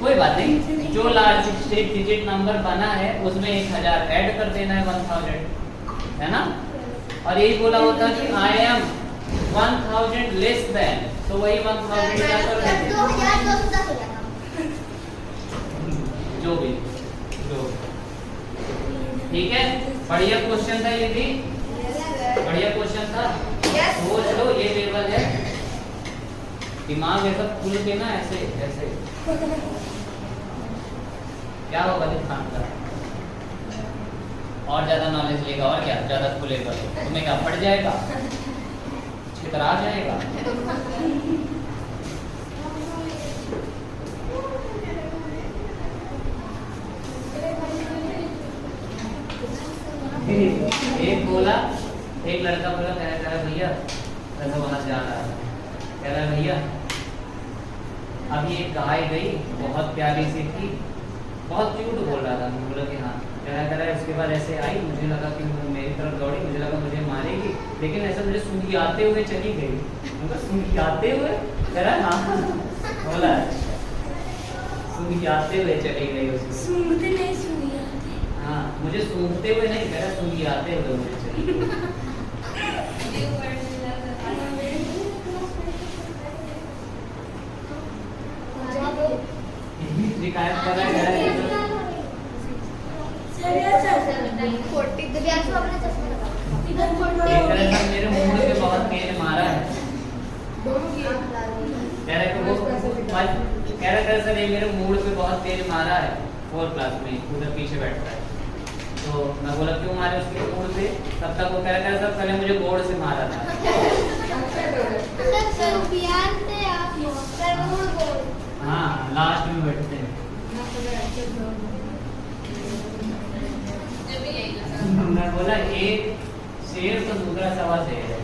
Speaker 1: कोई बात नहीं, जो लार्जेस्ट डिजिट नंबर बना है उसमें 1000 ऐड कर देना है, 1000 है ना। और यही बोला होता कि आई एम 1000 लेस देन, तो वही 1000 क्या कर देते हैं,
Speaker 2: 2210 हो जाता।
Speaker 1: जो भी जो, ठीक है। बढ़िया क्वेश्चन था ये भी, बढ़िया क्वेश्चन था। सोच लो, ये लेवल है, दिमाग ऐसा खुल के ना ऐसे ऐसे क्या होगा दिखान का, और ज्यादा नॉलेज लेगा, और क्या ज्यादा खुलेगा, तुम्हें क्या पड़ जाएगा, छितरा जाएगा। एक बोला, एक लड़का बोला, कह रहा भैया ऐसा वहां से आ रहा है, कह रहा भैया अभी एक गाय गई, बहुत प्यारी सी थी, बहुत क्यूट बोल रहा था। बोला कि हाँ, कह रहा है उसके बाद ऐसे आई, मुझे लगा कि मेरी तरफ दौड़ी, मुझे लगा मुझे मारेगी, लेकिन ऐसा मुझे सूंघियाते हुए चली गई। मतलब सूंघियाते हुए, कह रहा हाँ, बोला सूंघियाते हुए चली गई उसको,
Speaker 2: सूंघते नहीं सूंघियाते,
Speaker 1: हाँ मुझे सूंघते हुए नहीं, कह रहा सूंघियाते हुए मुझे चली गई। शिकायत कर रहा है, मेरे मुंह पे बहुत तेज मारा है, कह रहा सर ये मेरे मूड पे बहुत तेज मारा है, 4th क्लास में उधर पीछे बैठता है। तो मैं बोला क्यों मारे उसके मूड पे, तब तक वो कह रहा सर पहले मुझे बोर्ड से मारा था। हाँ लास्ट में बैठते हैं। मैं बोला एक शेर तो दूसरा सवा शेर है,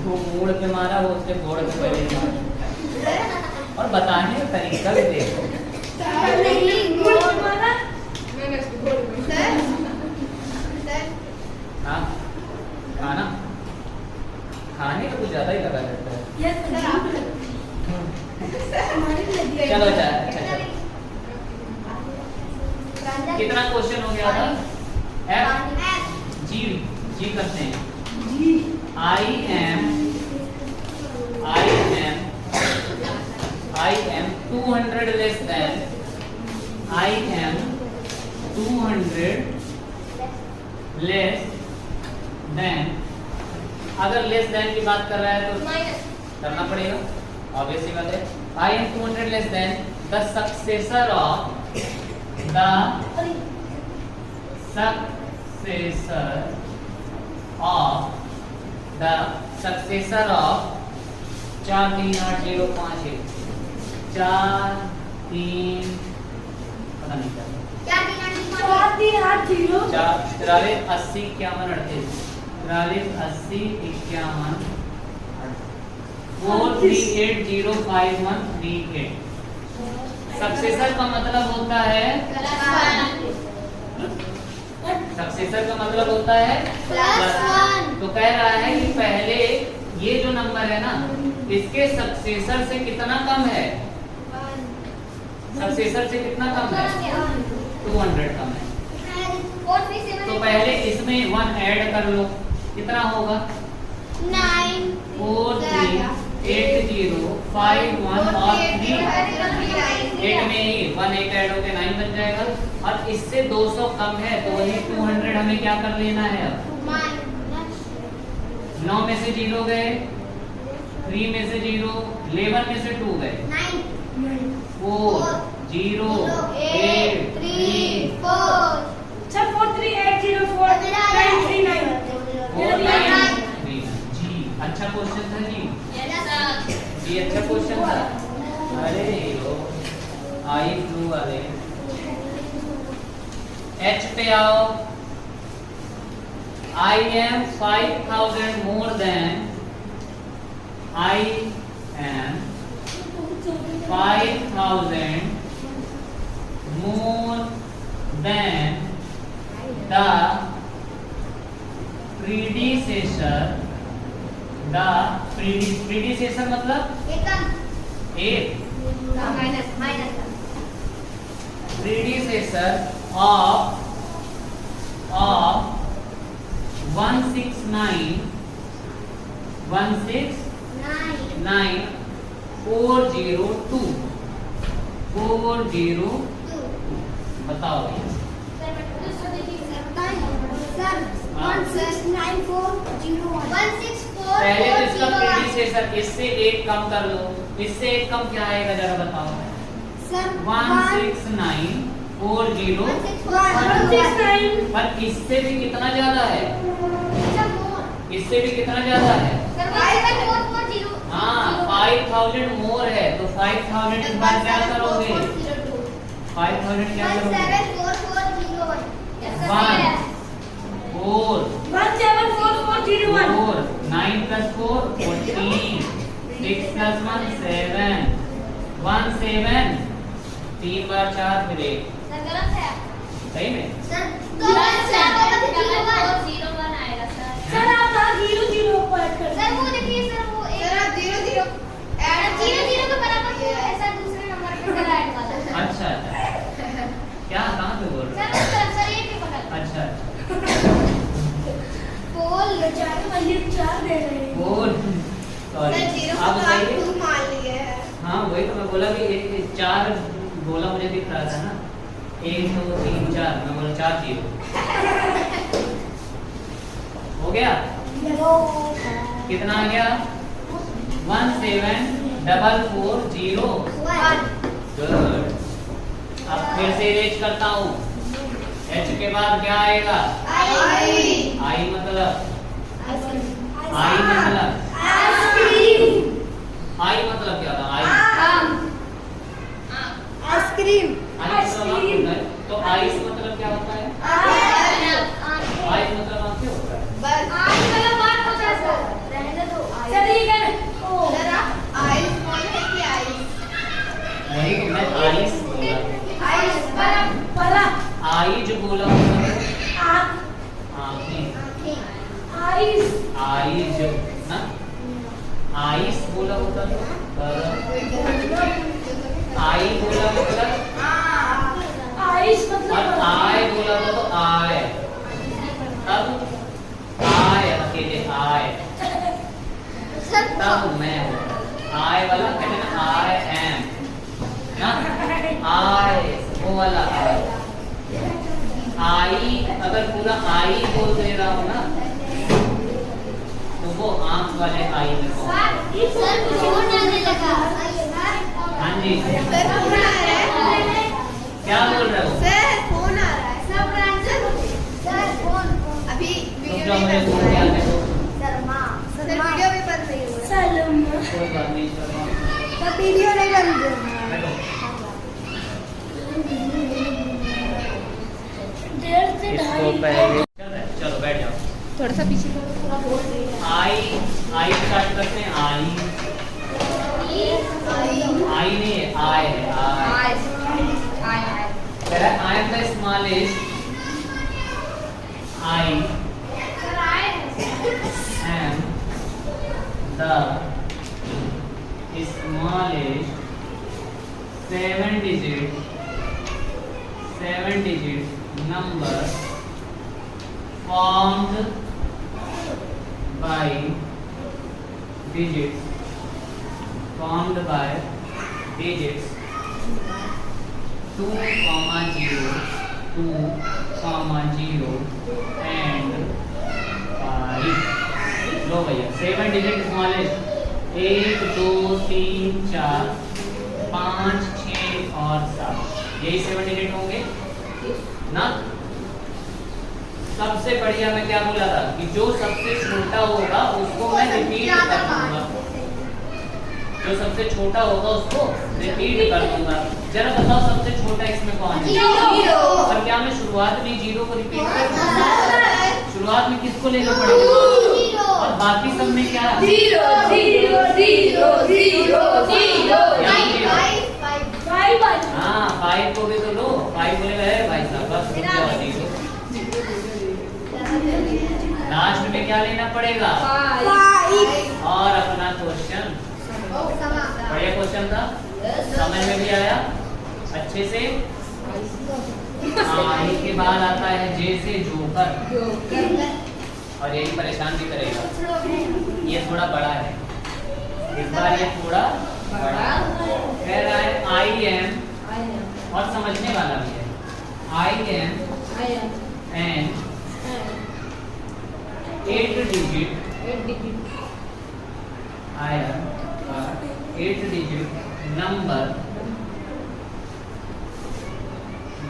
Speaker 1: वो मोड़ पे मारा, वो उसके बोर्ड पे पहले मारा। और बताने का तरीका भी देखो, हाँ खाना खाने का कुछ ज्यादा ही लगा रहता है। चलो अच्छा, कितना क्वेश्चन हो गया था, F G करते हैं, I am 200 less than, I am 200 less than, अगर लेस देन की बात कर रहा है तो करना पड़ेगा, ऑब्वियस सी बात है। I am 200 less than the successor of the successor of 438051 4 3 पता नहीं क्या
Speaker 2: 4380
Speaker 1: 4 80 51 38 43 80 51 4380538। सक्सेसर का मतलब होता है सक्सेसर का मतलब होता है
Speaker 2: +1।
Speaker 1: तो कह रहा है कि पहले ये जो नंबर है ना इसके सक्सेसर से कितना कम है, सक्सेसर से कितना कम है, 200 कम है। तो पहले इसमें 1 ऐड कर लो, कितना होगा 438051 और 3 8 में ही 1 एक ऐड होके 9 बन जाएगा। और इससे 200 कम है तो वही 200 हमें क्या कर लेना है अब 9 में से 0 गए, 3 में से 0, 11 में से 2 गए, 4 0 8 3
Speaker 3: सर 43804
Speaker 1: जी। अच्छा क्वेश्चन था जी, जी अच्छा क्वेश्चन था। अरे आई फ्लू वाले एच पे आओ। I am 5000 more than I am 5000 more than the predecessor मतलब एक predecessor of 169,402 बताओ भैया।
Speaker 2: 164
Speaker 1: पहले तो इसका प्रीडिसेसर इससे एक कम कर लो, इससे एक कम क्या आएगा जरा बताओ। 169,402 पर इससे भी कितना ज्यादा है, इससे भी कितना ज्यादा है। हाँ 5000 मोर है तो 5000 इस बार क्या करोगे, 5000 क्या करोगे 4 9 plus 4 14 6 plus 1 7 1 7 3 बार 4 फिर 1 सही में।
Speaker 3: सर आप 0 को ऐड कर
Speaker 2: सर वो देखिए सर वो
Speaker 3: सर आप 0
Speaker 2: के बराबर को ऐसा दूसरे नंबर पे सर ऐड कर दो।
Speaker 1: अच्छा क्या कहाँ पे बोल रहे हो।
Speaker 2: सर ये के बगल
Speaker 1: अच्छा
Speaker 2: पोल
Speaker 3: 4 दे रहे हैं।
Speaker 1: बोल सॉरी आप बताइए।
Speaker 2: मान लिए है।
Speaker 1: हाँ वही तो मैं बोला कि 4 बोला मुझे दिख रहा था ना, 1 2 3 4 मैं बोला 4 0 हो गया। कितना आ गया 17440। गुड। अब फिर से इरेज करता हूँ। एच के बाद क्या आएगा आई मतलब क्या था
Speaker 2: आइसक्रीम
Speaker 1: आइसक्रीम तो आइस मतलब क्या होता है, आइस मतलब आंखें होता है। वही तो मैं आइस बोला, आइज बोला मतलब आंखें, आइज ना आइस बोला होता तो आई बोला मतलब और आय बोला था तो आय, तब आय अकेले आय तब मैं आय वाला कहते ना आई एम ना, आय वो वाला आई अगर पूरा आई बोल दे रहा हूँ ना तो वो आंख वाले आई में हाँ जी क्या बोल रहे हो
Speaker 2: फोन आ रहा है सर फोन अभी
Speaker 1: वीडियो में फोन क्या है
Speaker 2: सर वीडियो भी बंद नहीं हुआ
Speaker 1: कोई बात नहीं शर्मा
Speaker 2: सर वीडियो नहीं बंद हुआ
Speaker 1: बैठो
Speaker 3: डेढ़ से
Speaker 1: इसको
Speaker 3: ढाई
Speaker 1: पहले चलो बैठ जाओ
Speaker 3: थोड़ा सा पीछे करो।
Speaker 1: आई स्टार्ट करते हैं। आई नहीं है, आई है। I am the smallest. I am the smallest 7 digit number formed by digits 2, 0, 2, 0 and 5। लो भैया 7 digit smallest 1, 2, 3, 4, 5, 6 और 7, यही 7 डिजिट होंगे ना। सबसे बढ़िया मैं क्या बोला था कि जो सबसे छोटा होगा उसको मैं रिपीट कर दूंगा, जो सबसे छोटा होगा उसको रिपीट कर दूंगा। जरा बताओ सबसे छोटा इसमें कौन है?
Speaker 2: 0।
Speaker 1: और क्या मैं शुरुआत में 0 को रिपीट कर दूंगा? शुरुआत में किसको लेना पड़ेगा? और बाकी सब में क्या?
Speaker 3: 0 0 0 0 0 5
Speaker 1: हाँ 5 को भी तो लो। 5 बोलेगा है भाई साहब बस रुक जाओ 0। लास्ट में क्या लेना पड़ेगा?
Speaker 3: 5
Speaker 1: और अपना क्वेश्चन बढ़िया क्वेश्चन था, समझ में भी आया अच्छे से। हाँ इसके बाद आता है जे से जोकर, और यही परेशान भी करेगा। ये थोड़ा बड़ा है इस बार, ये थोड़ा बड़ा कह रहा है। आई एम, और समझने वाला भी है। I am an 8 digit I am 8 digit number,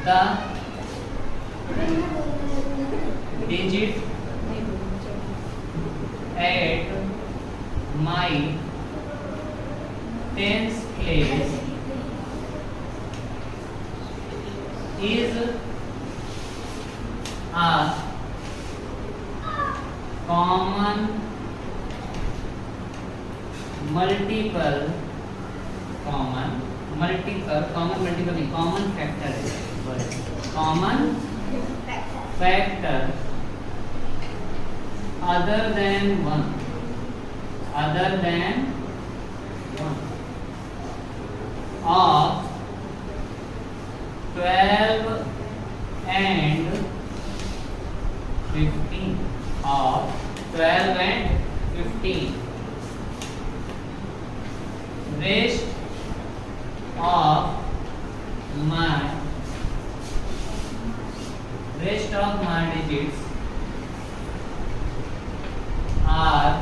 Speaker 1: the digit at my tens place is a common multiple नहीं, common factor है। common factor other than 1 of 12 and 15 of 12 and 15 rest of my digits are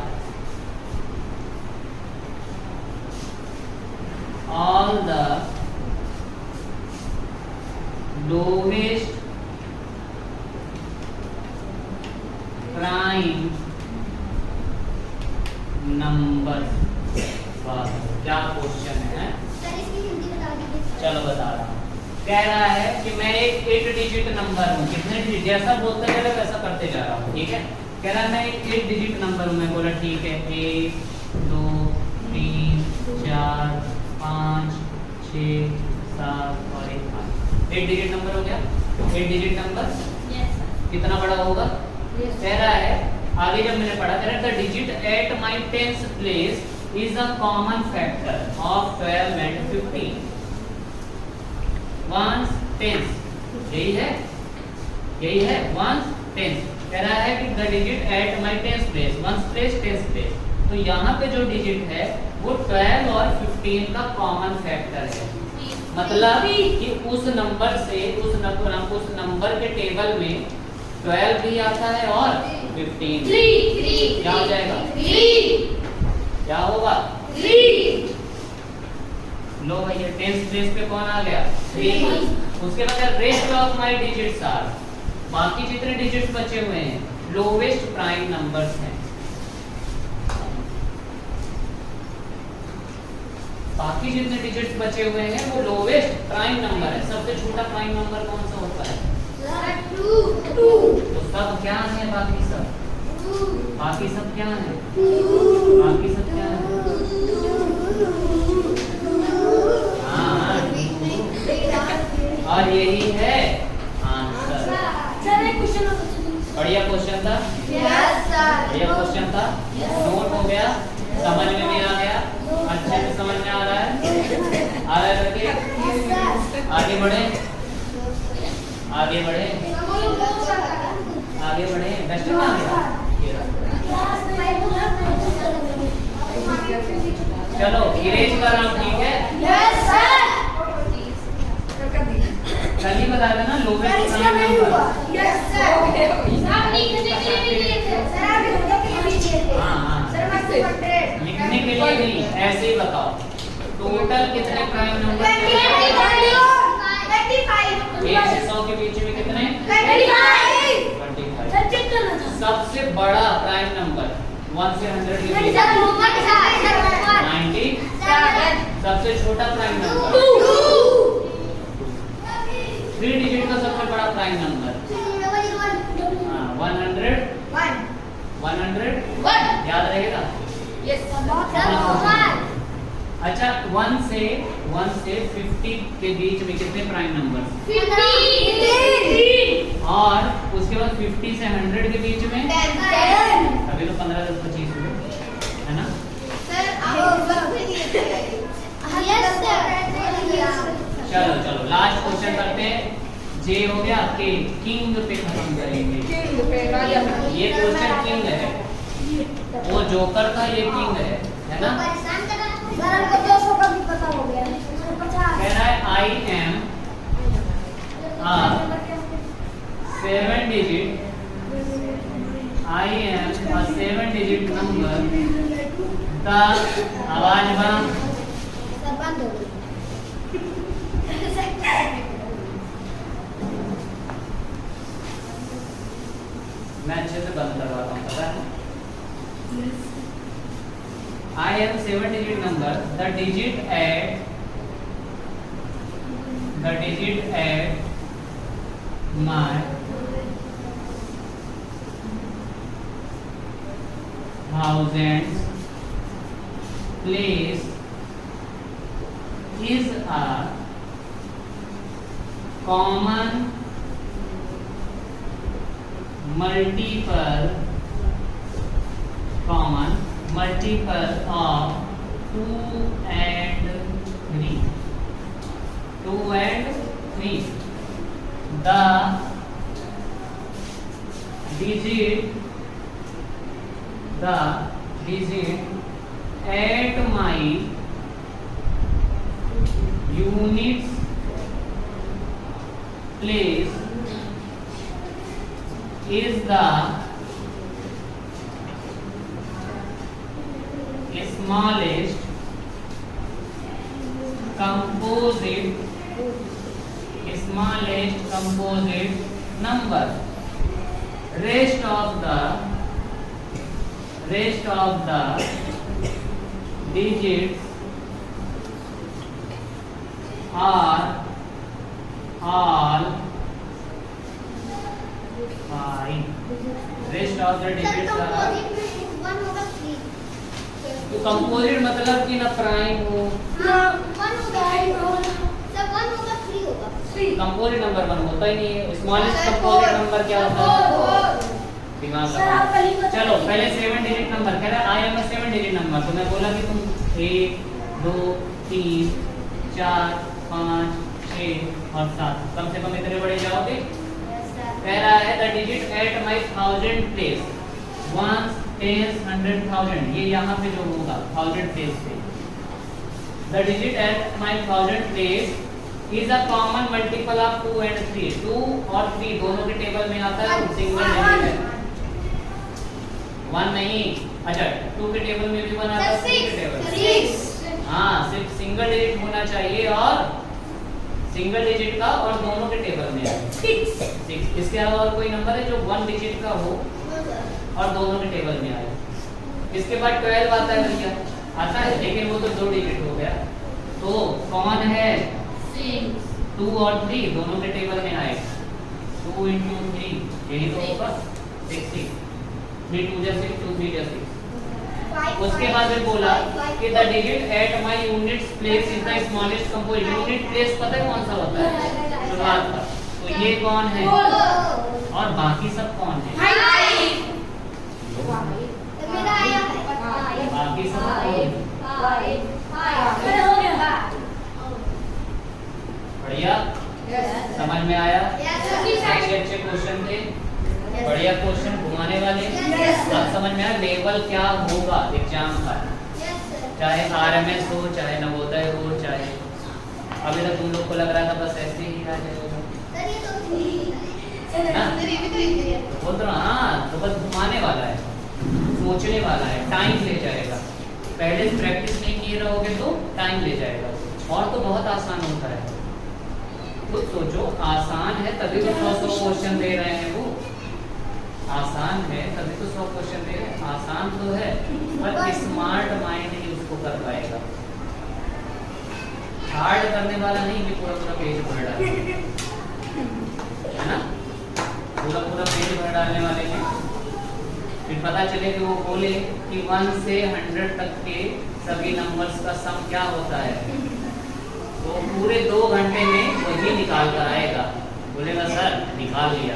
Speaker 1: all the lowest prime numbers। क्या question है? चलो बता रहा हूँ। कह रहा है कि मैं एक 8 डिजिट नंबर हूँ। कितने डिजिट? जैसा बोलते चले वैसा करते जा रहा हूँ, ठीक है। कह रहा है मैं एक 8 डिजिट नंबर हूँ। मैं बोला ठीक है, 1 2 3 4 5 6 7 और 1 5। 8 डिजिट नंबर हो गया। 8 डिजिट नंबर कितना बड़ा होगा? कह रहा है आगे जब मैंने पढ़ा, कह रहा है the digit at my tenth place is a common factor of 12 and 15 ones tenth। यही है ones tenth। कह रहा है कि the digit at my tenth place, ones place, tenth place। तो यहाँ पे जो डिजिट है वो 12 और 15 का कॉमन फैक्टर है। मतलब कि उस नंबर से उस नंबर के टेबल में 12 भी आता है और 15। क्या हो जाएगा? क्या होगा?
Speaker 3: 3।
Speaker 1: लो भैया 10th प्लेस पे कौन आ गया? 3। उसके बाद rest of my digits are, बाकी जितने डिजिट्स बचे हुए हैं लोवेस्ट प्राइम नंबर्स हैं। बाकी जितने डिजिट्स बचे हुए हैं वो लोवेस्ट प्राइम नंबर है। सबसे छोटा प्राइम नंबर कौन सा होता है?
Speaker 2: 2।
Speaker 1: तो सब क्या है? बाकी सब बाकी सब क्या है? बाकी सब क्या है? हाँ, और यही है आंसर।
Speaker 3: सर एक क्वेश्चन और
Speaker 1: बढ़िया क्वेश्चन था,
Speaker 2: यस सर।
Speaker 1: बढ़िया क्वेश्चन था, नोट हो गया, समझ में भी आ गया, अच्छे से समझ में आ रहा है, आ रहा है करके आगे बढ़े, आगे बढ़े, आगे बढ़े। डस्टर में आ गया, चलो इरेज कर रहा हूँ, ठीक है?
Speaker 2: Yes sir.
Speaker 1: कल ही बताया था ना, लोवेस्ट
Speaker 2: इसका
Speaker 1: प्राइम
Speaker 2: नहीं हुआ।
Speaker 1: नंबर।
Speaker 2: Yes sir. आप लिखने के लिए भी दिए थे सर, आप लिखने के लिए भी दिए थे
Speaker 1: हाँ, हाँ।
Speaker 2: सर। मैं 100
Speaker 1: लिखने के लिए नहीं, ऐसे ही बताओ टोटल कितने प्राइम नंबर थे?
Speaker 2: 25
Speaker 1: 1 से 100 के बीच में कितने?
Speaker 2: 25
Speaker 1: 25।
Speaker 3: सर चेक करना था।
Speaker 1: सबसे बड़ा प्राइम नंबर 1 से 100 के बीच
Speaker 2: सर
Speaker 1: में 90।
Speaker 2: 7
Speaker 1: सबसे छोटा प्राइम नंबर 3 डिजिट का सबसे बड़ा प्राइम नंबर 100। 100 याद रहेगा? अच्छा 1 से 50 के बीच में कितने प्राइम नंबर? और उसके बाद 50 से 100 के बीच में अभी तो 15 10 25 हुए, है ना? चलो चलो लास्ट क्वेश्चन करते हैं। जे हो गया, के किंग पे खत्म करेंगे। ये क्वेश्चन किंग है, वो जोकर था, ये किंग है ना?
Speaker 2: सर हमको 200 का भी पता हो गया।
Speaker 1: कह रहा है I M 7 digit, I am a 7 digit number, the आवाज बंद,
Speaker 2: सर बंद हो गई।
Speaker 1: मैं अच्छे से बंद करवाता हूँ, पता है? I am 7 digit number. The digit at my thousands place is a common multiple of 2 and 3. 2 and 3. The digit at my units place is the smallest composite number. Rest of the digits are all fine. Rest of the digits are तो composite मतलब कि ना prime हो, composite number 1 होता ही नहीं है। Smallest composite number क्या होता है? दिमाग लगाओ। चलो पहले 7 डिजिट नंबर कह रहा है आई एम 7 डिजिट नंबर, तो मैं बोला कि तुम 1 2 3 4 5 6 और 7 कम से कम इतने बड़े जाओगे। कह रहा है the digit at my 1000 place, 1 10 100 1000, ये यहाँ पे जो होगा 1000 प्लेस पे, the digit at my 1000 place is a common multiple of 2 and 3। 2 और 3 दोनों के टेबल में आता है, सिंगल डिजिट है, 1 नहीं। अच्छा 2 के टेबल में भी 1 आता है, 3 के टेबल में। हाँ सिर्फ सिंगल डिजिट होना चाहिए, और सिंगल डिजिट का और दोनों के टेबल में है 6। इसके अलावा और कोई नंबर है जो 1 डिजिट का हो और दोनों के टेबल में आए? इसके बाद 12 आता है भैया, आता है, लेकिन वो तो 2 डिजिट हो गया। तो कौन है? 2 और 3 दोनों के टेबल में आए, 2 into 3 यही तो होगा 60। 3 2 जा 6 2 3 जा 6।
Speaker 2: Five,
Speaker 1: उसके
Speaker 2: five,
Speaker 1: बाद में बोला
Speaker 2: five,
Speaker 1: कि the digit at my units place is the smallest compose. Unit place पता है कौन सा होता है? शुरुआत का। तो ये कौन है और बाकी सब कौन है?
Speaker 2: मेरा आया है।
Speaker 1: बाकी सब कौन है?
Speaker 3: हो गया।
Speaker 1: बढ़िया, समझ में आया?
Speaker 2: Yes, sir.
Speaker 1: अच्छे क्वेश्चन थे, बढ़िया क्वेश्चन घुमाने वाले।
Speaker 2: Yes, sir.
Speaker 1: अब समझ में आया लेवल क्या होगा एग्जाम का,
Speaker 2: Yes, sir.
Speaker 1: चाहे आरएमएस हो, चाहे नवोदय हो, चाहे अभी तक तुम लोग को लग रहा था बस ऐसे ही आ जाएगा।
Speaker 2: सर ये तो ठीक
Speaker 1: हाँ?
Speaker 2: है।
Speaker 1: बोल तो रहा, हाँ, तो बस घुमाने वाला है, सोचने वाला है, टाइम ले जाएगा। पहले से प्रैक्टिस नहीं किए रहोगे तो टाइम ले जाएगा। और तो बहुत आसान होता है, खुद सोचो, आसान है तभी तो 100 क्वेश्चन दे रहे हैं वो। आसान है तभी तो 100 क्वेश्चन दे रहे हैं। आसान तो है पर स्मार्ट माइंड ही उसको कर पाएगा। हार्ड करने वाला नहीं कि पूरा पूरा पेज भर डाले, है ना? पूरा पूरा पेज भर डालने वाले हैं। फिर पता चले कि वो बोले कि 1 से 100 तक के सभी नंबर्स का सम क्या होता है, तो पूरे 2 घंटे में वही निकाल कर आएगा। बोलेगा सर निकाल लिया।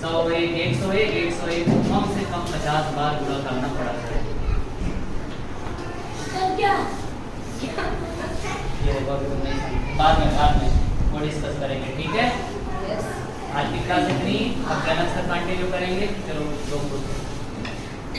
Speaker 1: 101 101 101 कम से कम 50 बार पूरा करना पड़ा सर।
Speaker 3: तब क्या?
Speaker 1: ये देखो अभी तुम नहीं समझे। बाद में वो डिस्कस करेंगे, ठीक है? आज की क्लास इतनी, अब जनक सर कंटिन्यू करेंगे। चलो लोग